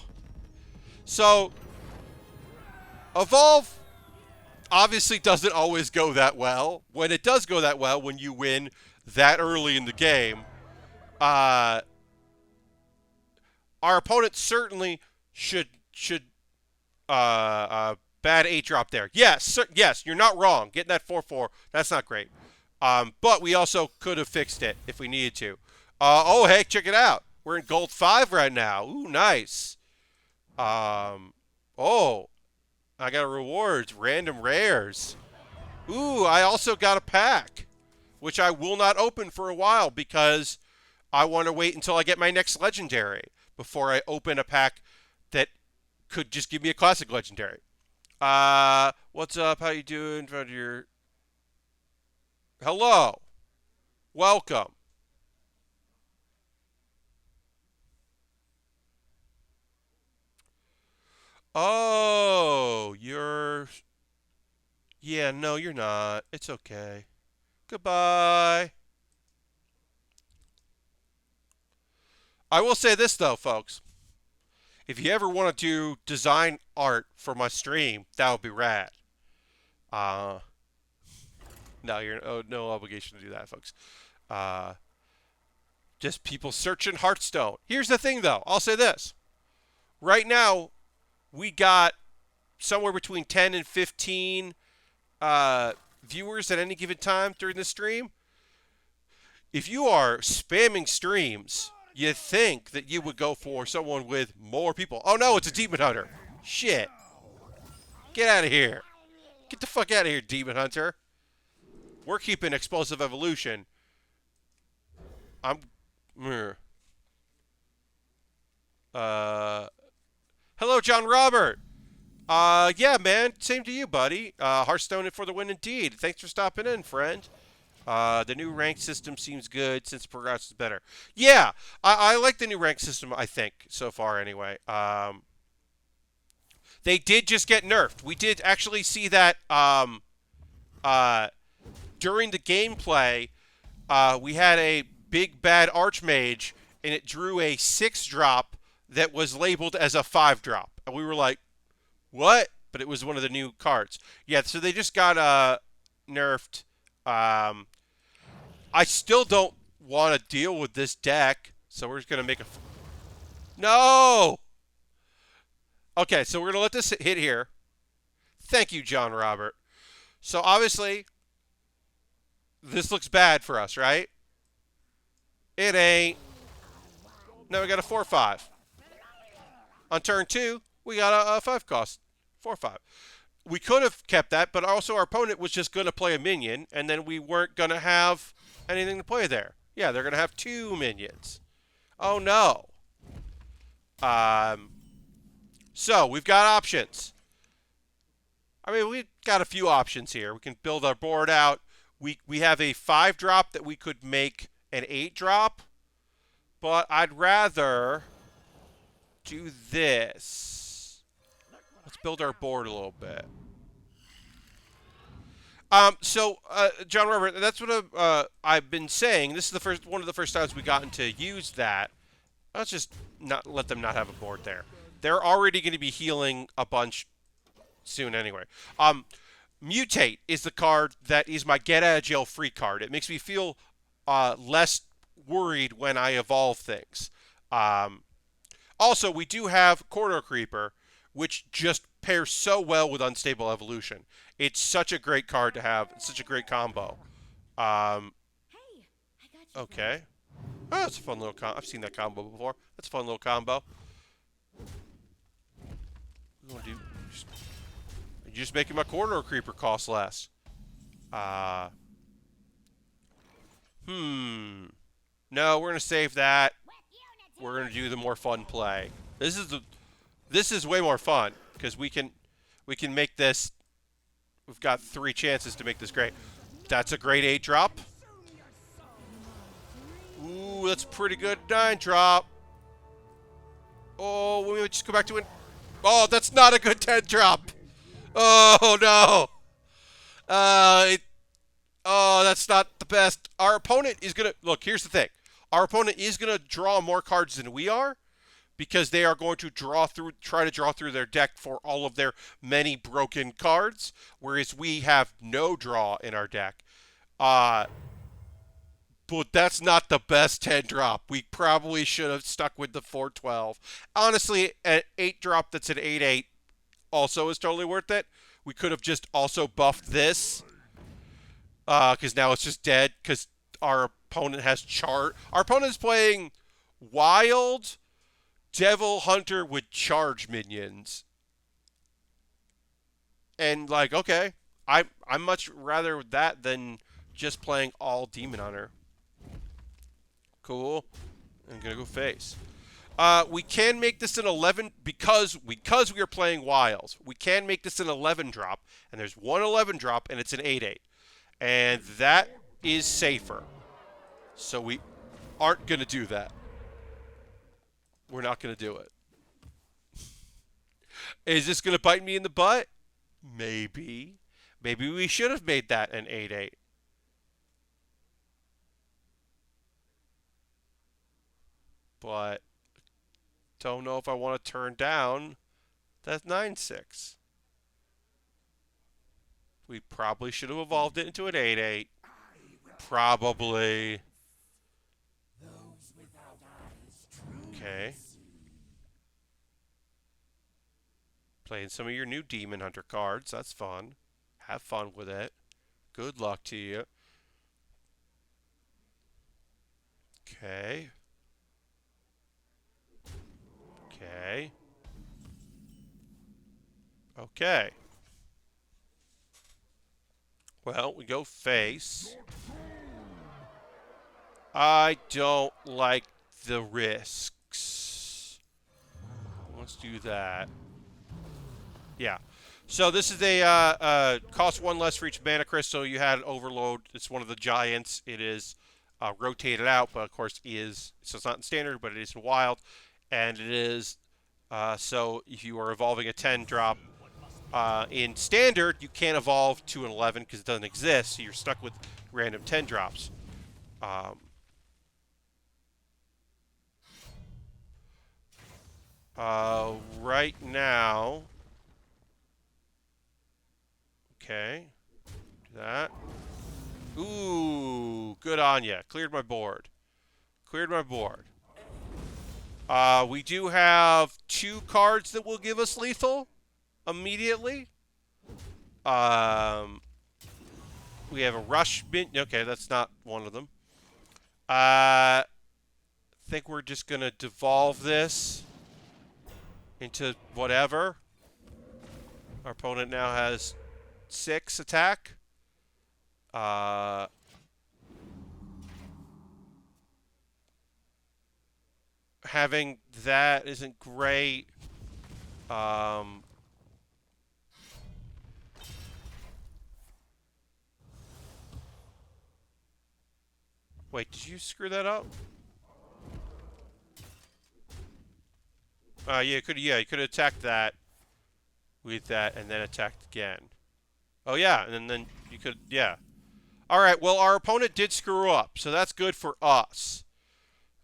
so Evolve obviously doesn't always go that well. When it does go that well, when you win that early in the game, our opponent certainly should bad 8-drop there. Yes, yes, you're not wrong. Getting that 4/4, that's not great. But we also could have fixed it if we needed to. Oh, hey, check it out. We're in gold 5 right now. Ooh, nice. Oh, I got rewards, random rares. Ooh, I also got a pack, which I will not open for a while because I want to wait until I get my next legendary before I open a pack that could just give me a classic legendary. What's up? How you doing? Hello. Welcome. Oh, you're... Yeah, no, you're not. It's okay. Goodbye. I will say this, though, folks. If you ever want to do design art for my stream, that would be rad. Uh, no, you're no obligation to do that, folks. Uh, just people searching Hearthstone. Here's the thing, though. I'll say this. Right now, we got somewhere between 10 and 15 viewers at any given time during the stream. If you are spamming streams, you think that you would go for someone with more people. Oh, no, it's a Demon Hunter. Shit. Get out of here. Get the fuck out of here, Demon Hunter. We're keeping Explosive Evolution. Hello, John Robert. Yeah, man. Same to you, buddy. Hearthstone for the win indeed. Thanks for stopping in, friend. The new rank system seems good since progress is better. Yeah, I like the new rank system, I think, so far anyway. They did just get nerfed. We did actually see that during the gameplay. We had a big bad Archmage, and it drew a 6-drop that was labeled as a 5-drop. And we were like, what? But it was one of the new cards. Yeah, so they just got nerfed. I still don't want to deal with this deck, so we're just going to make a... No! Okay, so we're going to let this hit here. Thank you, John Robert. So obviously, this looks bad for us, right? It ain't. Now we got a 4/5. On turn 2, we got a 5 cost. 4/5. We could have kept that, but also our opponent was just going to play a minion, and then we weren't going to have anything to play there. Yeah, they're going to have 2 minions. Oh, no. So, we've got options. I mean, we've got a few options here. We can build our board out. We have a 5-drop that we could make an 8-drop, but I'd rather do this. Let's build our board a little bit. John Robert, that's what I've been saying. This is one of the first times we gotten to use that. Let's just not let them not have a board there. They're already going to be healing a bunch soon anyway. Mutate is the card that is my get out of jail free card. It makes me feel less worried when I evolve things. Um, Also, we do have Corridor Creeper, which just pairs so well with Unstable Evolution. It's such a great card to have. It's such a great combo. Um, Hey, I got you. okay. Oh, that's a fun little combo. I've seen that combo before. That's a fun little combo. What do you want to do? You're just making my Corridor Creeper cost less. No, we're going to save that. We're going to do the more fun play. This is way more fun because we can make this. We've got 3 chances to make this great. That's a great 8 drop. Ooh, that's a pretty good 9 drop. Oh, we just go back to it. Oh, that's not a good 10 drop. Oh no. Oh, that's not the best. Our opponent is gonna look. Here's the thing. Our opponent is gonna draw more cards than we are, because they are going to try to draw through their deck for all of their many broken cards, whereas we have no draw in our deck. But that's not the best 10 drop. We probably should have stuck with the 412. Honestly, an 8 drop that's an 8/8 also is totally worth it. We could have just also buffed this, because now it's just dead, because our opponent has Our opponent is playing Wild Devil Hunter with charge minions. And like, okay, I'm much rather that than just playing all Demon Hunter. Cool. I'm gonna go face. We can make this an 11 because we are playing Wilds. We can make this an 11 drop, and there's one 11 drop, and it's an 8/8, and that is safer. So we aren't gonna do that. We're not going to do it. Is this going to bite me in the butt? Maybe. Maybe we should have made that an 8/8. But don't know if I want to turn down that 9/6. We probably should have evolved it into an 8/8. Probably. Okay. Playing some of your new Demon Hunter cards. That's fun. Have fun with it. Good luck to you. Okay. Okay. Okay. Well, we go face. I don't like the risks. Let's do that. Yeah. So this is a cost 1 less for each mana crystal. You had Overload. It's one of the giants. It is rotated out, but of course so it's not in standard, but it is in wild, and it is so if you are evolving a 10 drop in standard, you can't evolve to an 11 because it doesn't exist. So you're stuck with random 10 drops. Right now. Okay. Do that. Ooh, good on ya. Cleared my board. Cleared my board. We do have 2 cards that will give us lethal immediately. We have a rush mint. Okay, that's not one of them. I think we're just gonna devolve this into whatever. Our opponent now has 6 attack. Having that isn't great. Wait, did you screw that up? Yeah, you could have attacked that with that and then attacked again. Oh, yeah, and then you could, yeah. All right, well, our opponent did screw up, so that's good for us.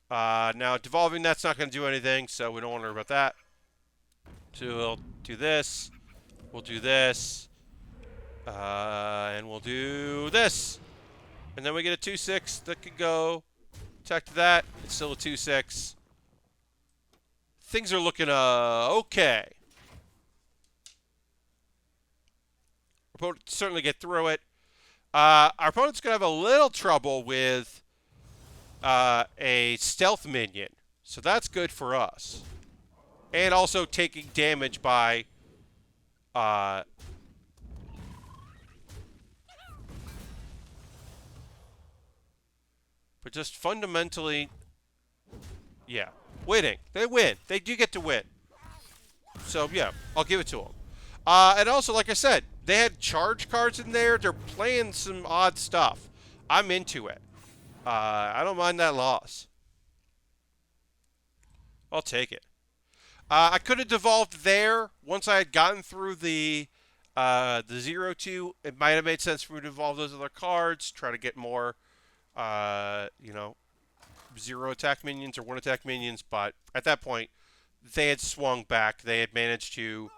Now, devolving, that's not going to do anything, so we don't want to worry about that. So we'll do this. We'll do this. And we'll do this. And then we get a 2/6 that could go. Attack to that. It's still a 2/6. Things are looking okay. Our opponent certainly get through it. Our opponent's going to have a little trouble with a stealth minion. So that's good for us. And also taking damage by but just fundamentally, yeah, winning. They win. They do get to win. So, yeah, I'll give it to them. And also, like I said, they had charge cards in there. They're playing some odd stuff. I'm into it. I don't mind that loss. I'll take it. I could have devolved there once I had gotten through the 0-2. It might have made sense for me to devolve those other cards, try to get more, you know, 0 attack minions or 1 attack minions. But at that point, they had swung back. They had managed to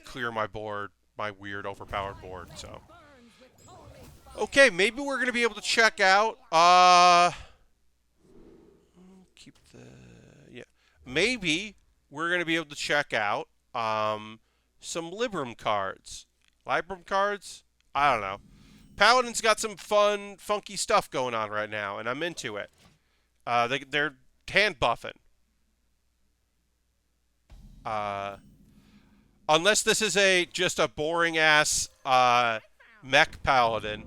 clear my board, my weird overpowered board. So, okay, maybe we're gonna be able to check out. Keep the maybe we're going to be able to check out some Libram cards. Libram cards? I don't know. Paladin's got some fun, funky stuff going on right now, and I'm into it. They're hand buffing. Unless this is just a boring-ass mech paladin,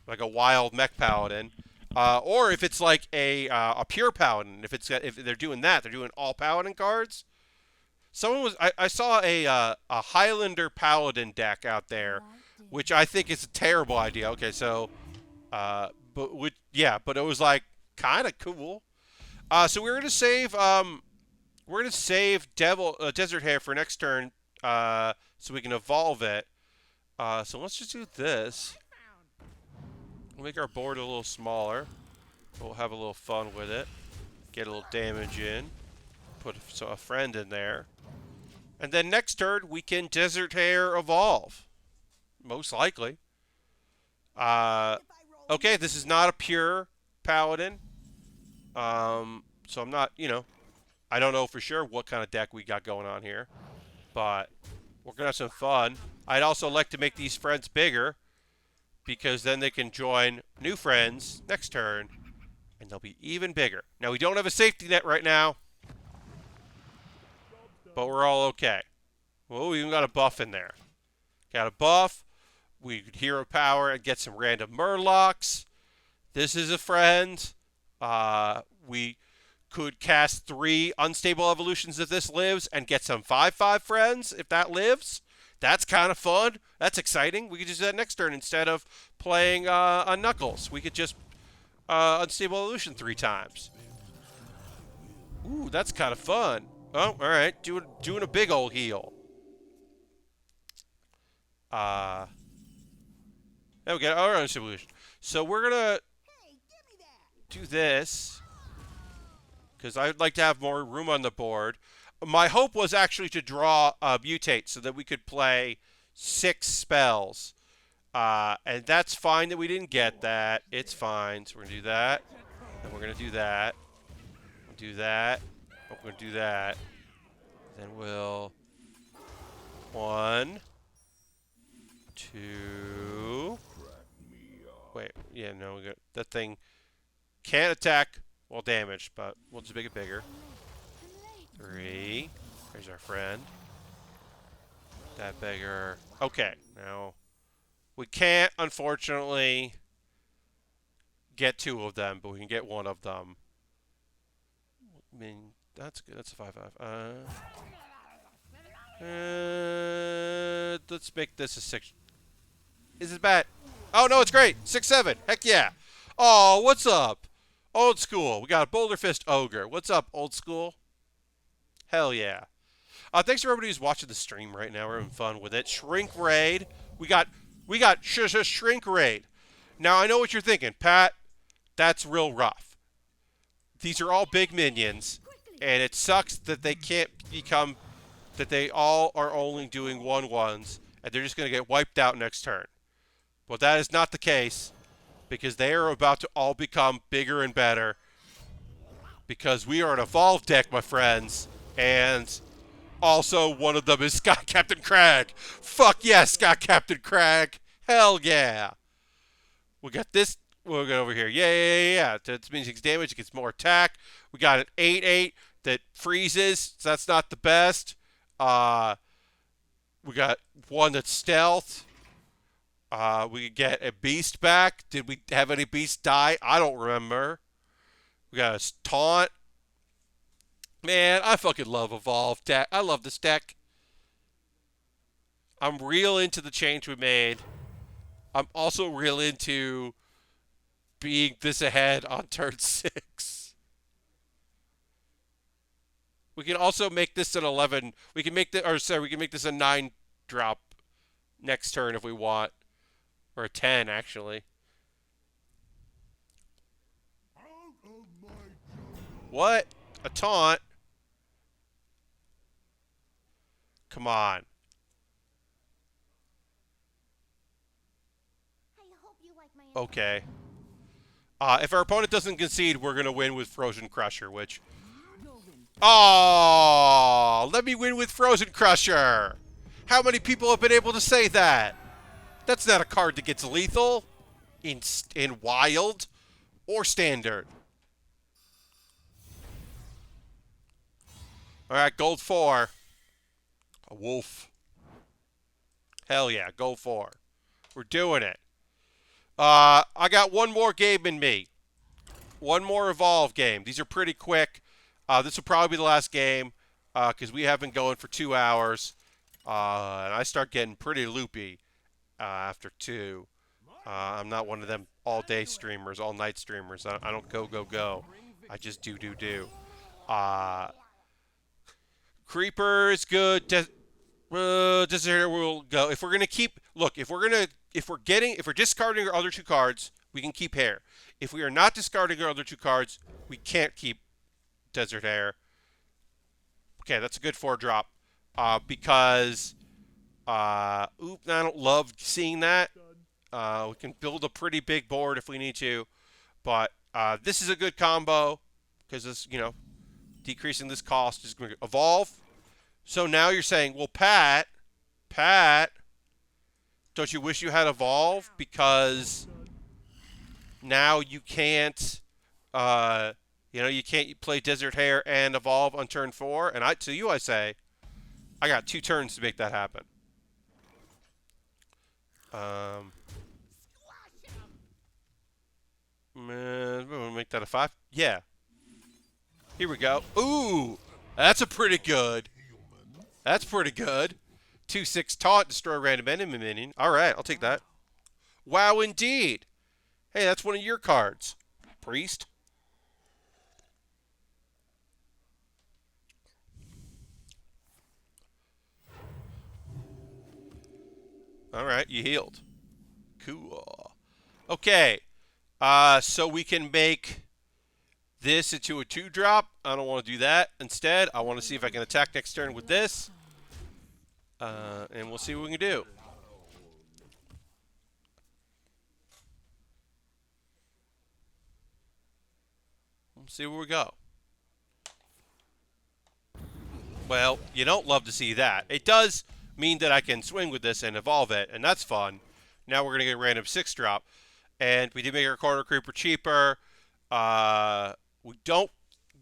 like a wild mech paladin. Or if it's like a pure paladin, if they're doing that, they're doing all paladin cards. I saw a Highlander paladin deck out there, which I think is a terrible idea. Okay, so, but it was like kind of cool. So we're gonna save Desert Hair for next turn, so we can evolve it. So let's just do this. We'll make our board a little smaller. We'll have a little fun with it. Get a little damage in. Put a friend in there. And then next turn, we can Desert Hair evolve. Most likely. Okay, this is not a pure paladin. So I'm not, I don't know for sure what kind of deck we got going on here. But we're going to have some fun. I'd also like to make these friends bigger, because then they can join new friends next turn, and they'll be even bigger. Now, we don't have a safety net right now, but we're all okay. Well, we even got a buff in there. Got a buff. We could hero power and get some random Murlocs. This is a friend. We could cast 3 unstable evolutions if this lives and get some 5/5 friends if that lives. That's kind of fun. That's exciting. We could just do that next turn instead of playing on Knuckles. We could just unstable evolution 3 times. Ooh, that's kind of fun. Oh, all right. Doing a big old heal. There we go. Our unstable evolution. So we're gonna do this because I'd like to have more room on the board. My hope was actually to draw Mutate so that we could play 6 spells. And that's fine that we didn't get that. It's fine. So we're going to do that. And we're going to do that. We'll do that. We're going to do that. Then we'll... 1, 2... Wait, yeah, no, we got that thing can't attack while damaged, but we'll just make it bigger. 3. There's our friend. That bigger. Okay, now we can't, unfortunately, get 2 of them, but we can get 1 of them. I mean, that's good. That's a 5/5. Let's make this a 6. Is it bad? Oh, no, it's great. 6/7. Heck yeah. Oh, what's up? Old school. We got a Boulder Fist Ogre. What's up, old school? Hell yeah. Thanks for everybody who's watching the stream right now. We're having fun with it. Shrink Raid. We got Shrink Raid. Now, I know what you're thinking. Pat, that's real rough. These are all big minions, and it sucks that they can't become, that they all are only doing 1/1s, and they're just going to get wiped out next turn. Well, that is not the case, because they are about to all become bigger and better, because we are an evolved deck, my friends, and also one of them is Scott Captain Crag. Fuck yes, Scott Captain Crag. Hell yeah. We got this. We'll go over here. Yeah. That means 6 damage. It gets more attack. We got an 8/8 that freezes, so that's not the best. We got one that's stealth. We could get a beast back. Did we have any beasts die? I don't remember. We got a taunt. Man, I fucking love Evolve deck. I love this deck. I'm real into the change we made. I'm also real into being this ahead on turn 6. We can also make this an 11. We can make we can make this a 9 drop next turn if we want. Or a 10, actually. What? A taunt? Come on. Okay. If our opponent doesn't concede, we're going to win with Frozen Crusher, which... Oh, let me win with Frozen Crusher. How many people have been able to say that? That's not a card that gets lethal in Wild or Standard. All right, gold 4. A wolf. Hell yeah, gold 4. We're doing it. I got one more game in me. One more Evolve game. These are pretty quick. This will probably be the last game because we have been going for 2 hours. And I start getting pretty loopy after 2. I'm not one of them all-day streamers, all-night streamers. I don't go. I just do. Creeper is good. Desert will go. If we're gonna keep, look, if we're discarding our other 2 cards, we can keep Hair. If we are not discarding our other 2 cards, we can't keep Desert Hair. Okay, that's a good 4-drop. Because, I don't love seeing that. We can build a pretty big board if we need to, but this is a good combo because this, decreasing this cost is going to evolve. So now you're saying, well, Pat, don't you wish you had evolve because now you can't, you can't play Desert Hair and evolve on turn 4? And I say, I got 2 turns to make that happen. Man, we'll make that a 5. Yeah. Here we go. Ooh, that's pretty good. 2/6 taunt, destroy random enemy minion. All right, I'll take that. Wow, indeed. Hey, that's one of your cards, Priest. All right, you healed. Cool. Okay, so we can make this into a 2-drop. I don't want to do that. Instead, I want to see if I can attack next turn with this. And we'll see what we can do. We'll see where we go. Well, you don't love to see that. It does mean that I can swing with this and evolve it, and that's fun. Now we're going to get a random 6-drop. And we did make our Corner Creeper cheaper. We don't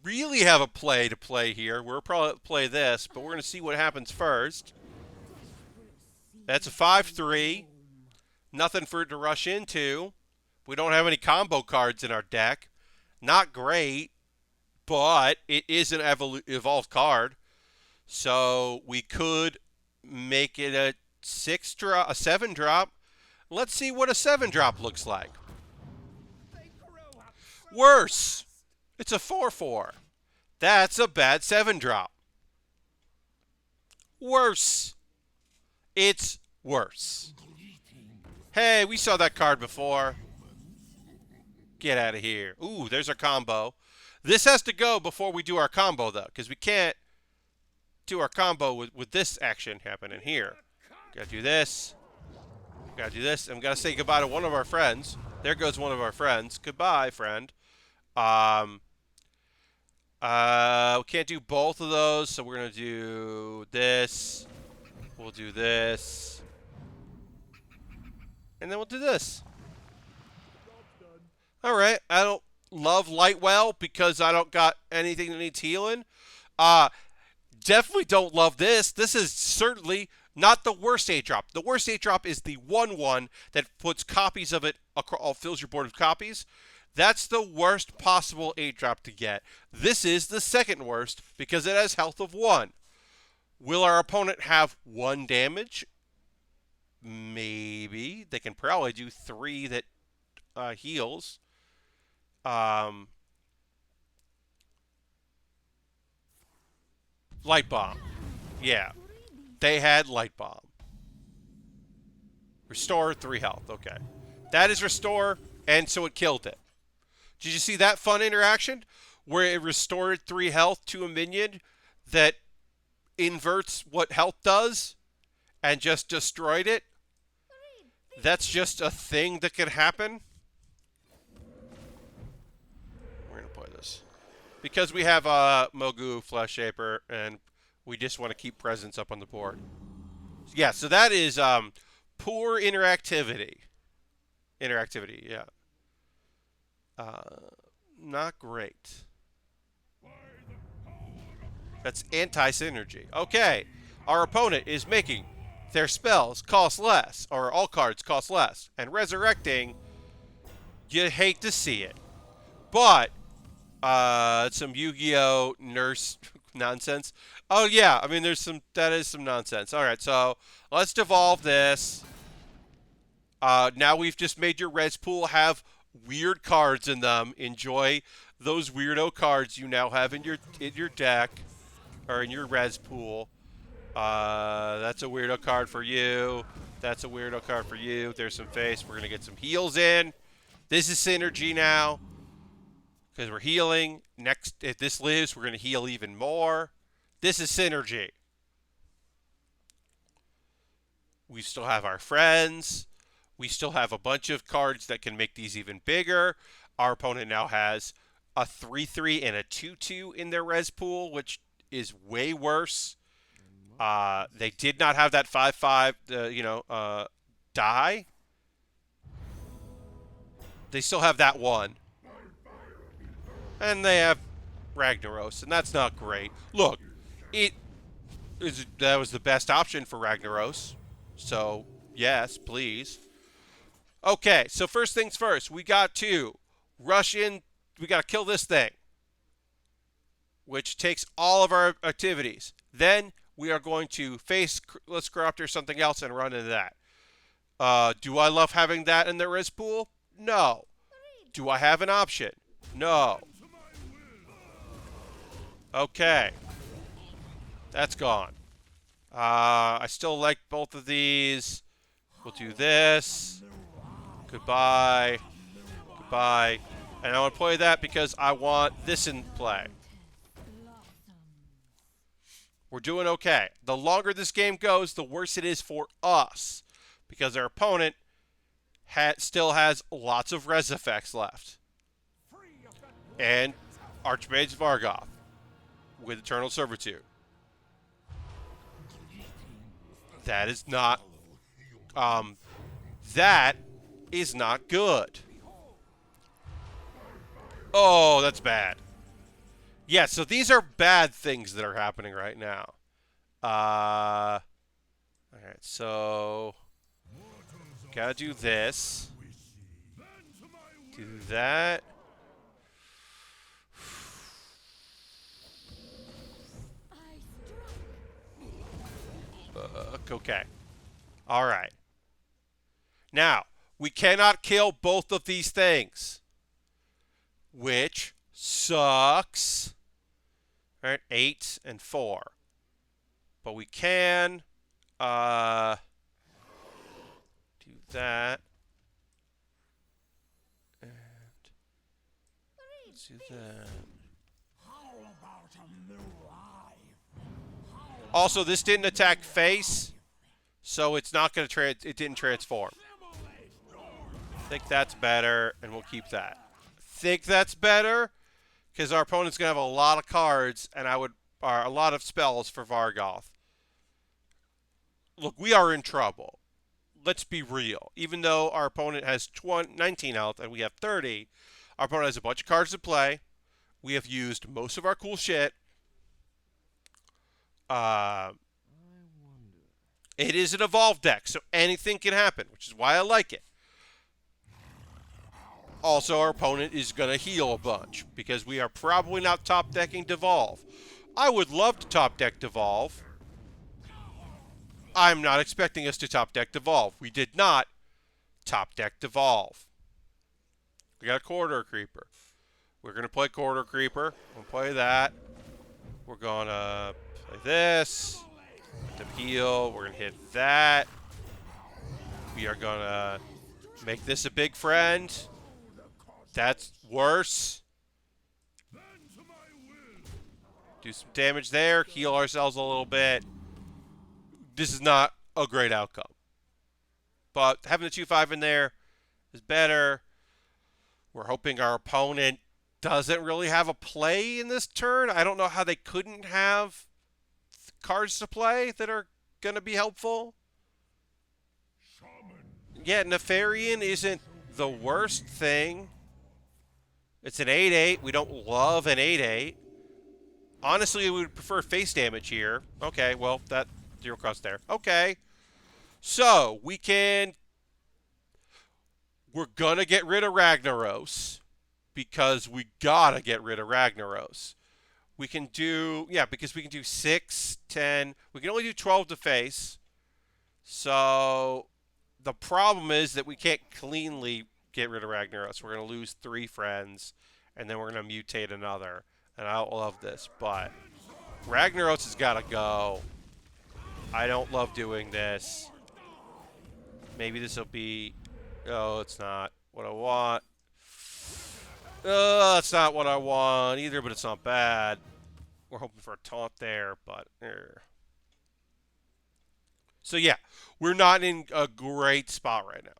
really have a play to play here. We'll probably play this, but we're going to see what happens first. That's a 5/3. Nothing for it to rush into. We don't have any combo cards in our deck. Not great, but it is an evolved card. So we could make it a 7-drop. Let's see what a 7-drop looks like. Worse. It's a 4/4. That's a bad 7-drop. worse. It's worse. Hey, we saw that card before. Get out of here. Ooh, there's our combo. This has to go before we do our combo, though, because we can't do our combo with this action happening here. Gotta do this. Gotta do this. And we gotta say goodbye to one of our friends. There goes one of our friends. Goodbye, friend. We can't do both of those, so we're gonna do this. We'll do this. And then we'll do this. Alright, I don't love Lightwell because I don't got anything that needs healing. Definitely don't love this. This is certainly not the worst 8-drop. The worst 8-drop is the 1/1 that puts copies of it across, fills your board with copies. That's the worst possible 8-drop to get. This is the second worst because it has health of 1. Will our opponent have 1 damage? Maybe. They can probably do 3 that heals. Light Bomb. Yeah. They had Light Bomb. Restore 3 health. Okay. That is restore, and so it killed it. Did you see that fun interaction? Where it restored 3 health to a minion that inverts what health does and just destroyed it? That's just a thing that can happen. We're going to play this. Because we have Mogu, Flesh Shaper, and we just want to keep presence up on the board. Yeah, so that is poor interactivity. Interactivity, yeah. Not great. That's anti-synergy. Okay, our opponent is making their spells cost less, or all cards cost less, and resurrecting, you hate to see it. But some Yu-Gi-Oh! Nurse nonsense. Oh yeah, I mean that is some nonsense. Alright, so let's devolve this. Now we've just made your res pool have weird cards in them. Enjoy those weirdo cards you now have in your deck, or in your res pool. That's a weirdo card for you. That's a weirdo card for you. There's some face. We're gonna get some heals in. This is synergy now. Because we're healing. Next, if this lives, we're going to heal even more. This is synergy. We still have our friends. We still have a bunch of cards that can make these even bigger. Our opponent now has a 3/3 and a 2/2 in their res pool, which is way worse. They did not have that 5/5, die. They still have that one. And they have Ragnaros, and that's not great. Look, that was the best option for Ragnaros. So, yes, please. Okay, so first things first. We got to rush in. We got to kill this thing, which takes all of our activities. Then we are going to face Let's Corrupt or something else and run into that. Do I love having that in the res pool? No. Do I have an option? No. Okay. That's gone. I still like both of these. We'll do this. Goodbye. Goodbye. And I want to play that because I want this in play. We're doing okay. The longer this game goes, the worse it is for us. Because our opponent still has lots of res effects left. And Archmage Vargoth with Eternal Servitude. That is not good. Oh, that's bad. Yeah, so these are bad things that are happening right now. Alright, so gotta do this. Do that. Okay. All right. Now, we cannot kill both of these things, which sucks. All right, 8 and 4. But we can do that. And let's do that. Also, this didn't attack face, so it's not going to it didn't transform. I think that's better, and we'll keep that. Think that's better because our opponent's going to have a lot of cards and a lot of spells for Vargoth. Look, we are in trouble. Let's be real. Even though our opponent has 19 health and we have 30, our opponent has a bunch of cards to play. We have used most of our cool shit. It is an evolved deck, so anything can happen, which is why I like it. Also, our opponent is going to heal a bunch because we are probably not top decking Devolve. I would love to top deck Devolve. I'm not expecting us to top deck Devolve. We did not top deck Devolve. We got a Corridor Creeper. We're going to play Corridor Creeper. We'll play that. We're going to play this. To heal. We're going to hit that. We are going to make this a big friend. That's worse. Do some damage there. Heal ourselves a little bit. This is not a great outcome. But having the 2/5 in there is better. We're hoping our opponent doesn't really have a play in this turn. I don't know how they couldn't have cards to play that are going to be helpful. Yeah, Nefarian isn't the worst thing. It's an 8/8. We don't love an 8/8. Honestly, we would prefer face damage here. Okay, well, that 0 cost there. Okay. So, we're going to get rid of Ragnaros because we got to get rid of Ragnaros. We can do, because we can do 6, 10. We can only do 12 to face. So, the problem is that we can't cleanly get rid of Ragnaros. We're going to lose 3 friends, and then we're going to mutate another. And I don't love this, but Ragnaros has got to go. I don't love doing this. Maybe this will be... Oh, it's not what I want. Oh, that's not what I want either, but it's not bad. We're hoping for a taunt there, but... So, yeah. We're not in a great spot right now.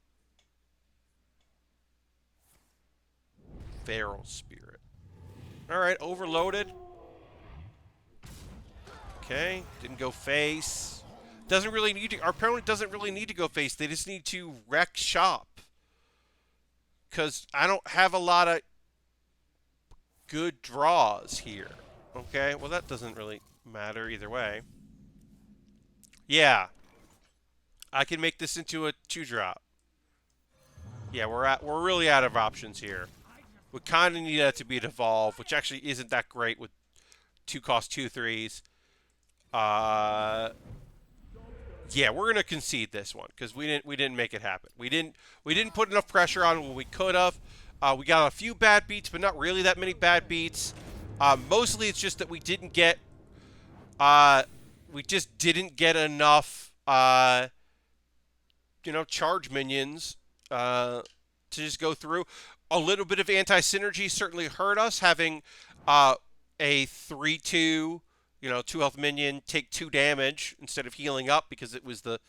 Feral Spirit. Alright, overloaded. Okay, didn't go face. Doesn't really need to... Our opponent doesn't really need to go face. They just need to wreck shop. Because I don't have a lot of good draws here. Okay, well that doesn't really matter either way. Yeah. I can make this into a 2-drop. Yeah, we're really out of options here. We kind of need that to be an evolve, which actually isn't that great with 2-cost 2/3s. Yeah, we're gonna concede this one because we didn't make it happen. We didn't put enough pressure on when we could have. We got a few bad beats, but not really that many bad beats. Mostly it's just that we didn't get enough charge minions to just go through. A little bit of anti-synergy certainly hurt us, having a 3/2, 2 health minion take 2 damage instead of healing up because it was that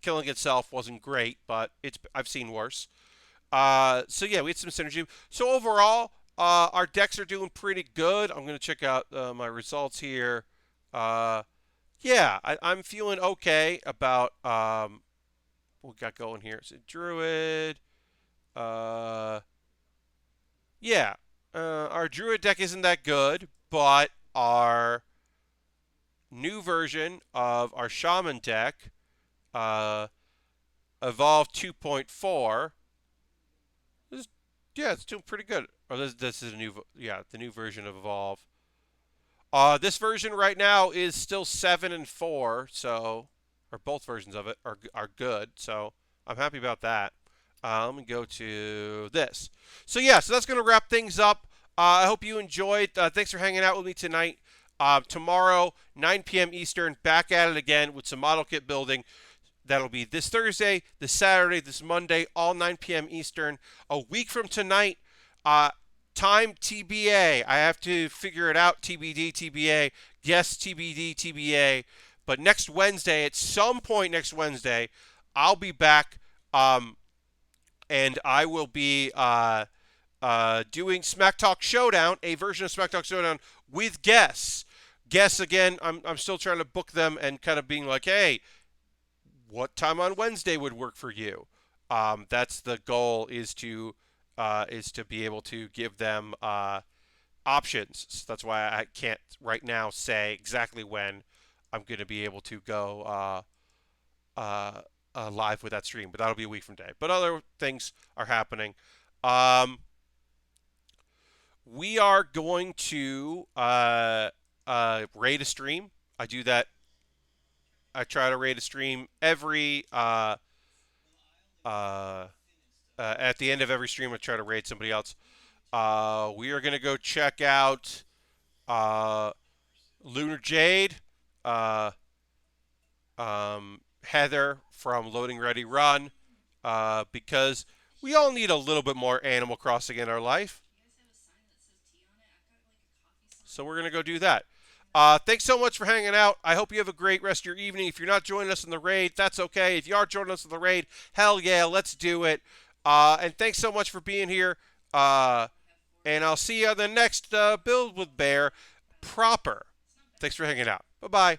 killing itself wasn't great, but I've seen worse. So yeah, we had some synergy. So overall, our decks are doing pretty good. I'm gonna check out my results here. Yeah, I'm feeling okay about what we got going here. It's a Druid. Yeah, our Druid deck isn't that good, but our new version of our Shaman deck, Evolve 2.4, it's doing pretty good. Or this is the new version of Evolve. This version right now is still 7 and 4, so, or both versions of it are good, so I'm happy about that. Let me go to this. So yeah, so that's going to wrap things up. I hope you enjoyed. Thanks for hanging out with me tonight. Tomorrow, 9 p.m. Eastern, back at it again with some model kit building. That'll be this Thursday, this Saturday, this Monday, all 9 p.m. Eastern. A week from tonight, time TBA. I have to figure it out. TBD, TBA. Yes, TBD, TBA. But next Wednesday, at some point next Wednesday, I'll be back, and I will be doing Smack Talk Showdown, a version of Smack Talk Showdown with guests. Guests again. I'm still trying to book them and kind of being like, hey, what time on Wednesday would work for you? That's the goal, is to be able to give them options. So that's why I can't right now say exactly when I'm going to be able to go live with that stream, but that'll be a week from today. But other things are happening. We are going to raid a stream. I do that. I try to raid a stream every at the end of every stream. I try to raid somebody else. We are gonna go check out Lunar Jade, Heather from Loading Ready Run, because we all need a little bit more Animal Crossing in our life. So we're gonna go do that. Thanks so much for hanging out. I hope you have a great rest of your evening. If you're not joining us in the raid, that's okay. If you are joining us in the raid, hell yeah, let's do it. And thanks so much for being here. And I'll see you on the next Build with Bear proper. Thanks for hanging out. Bye-bye.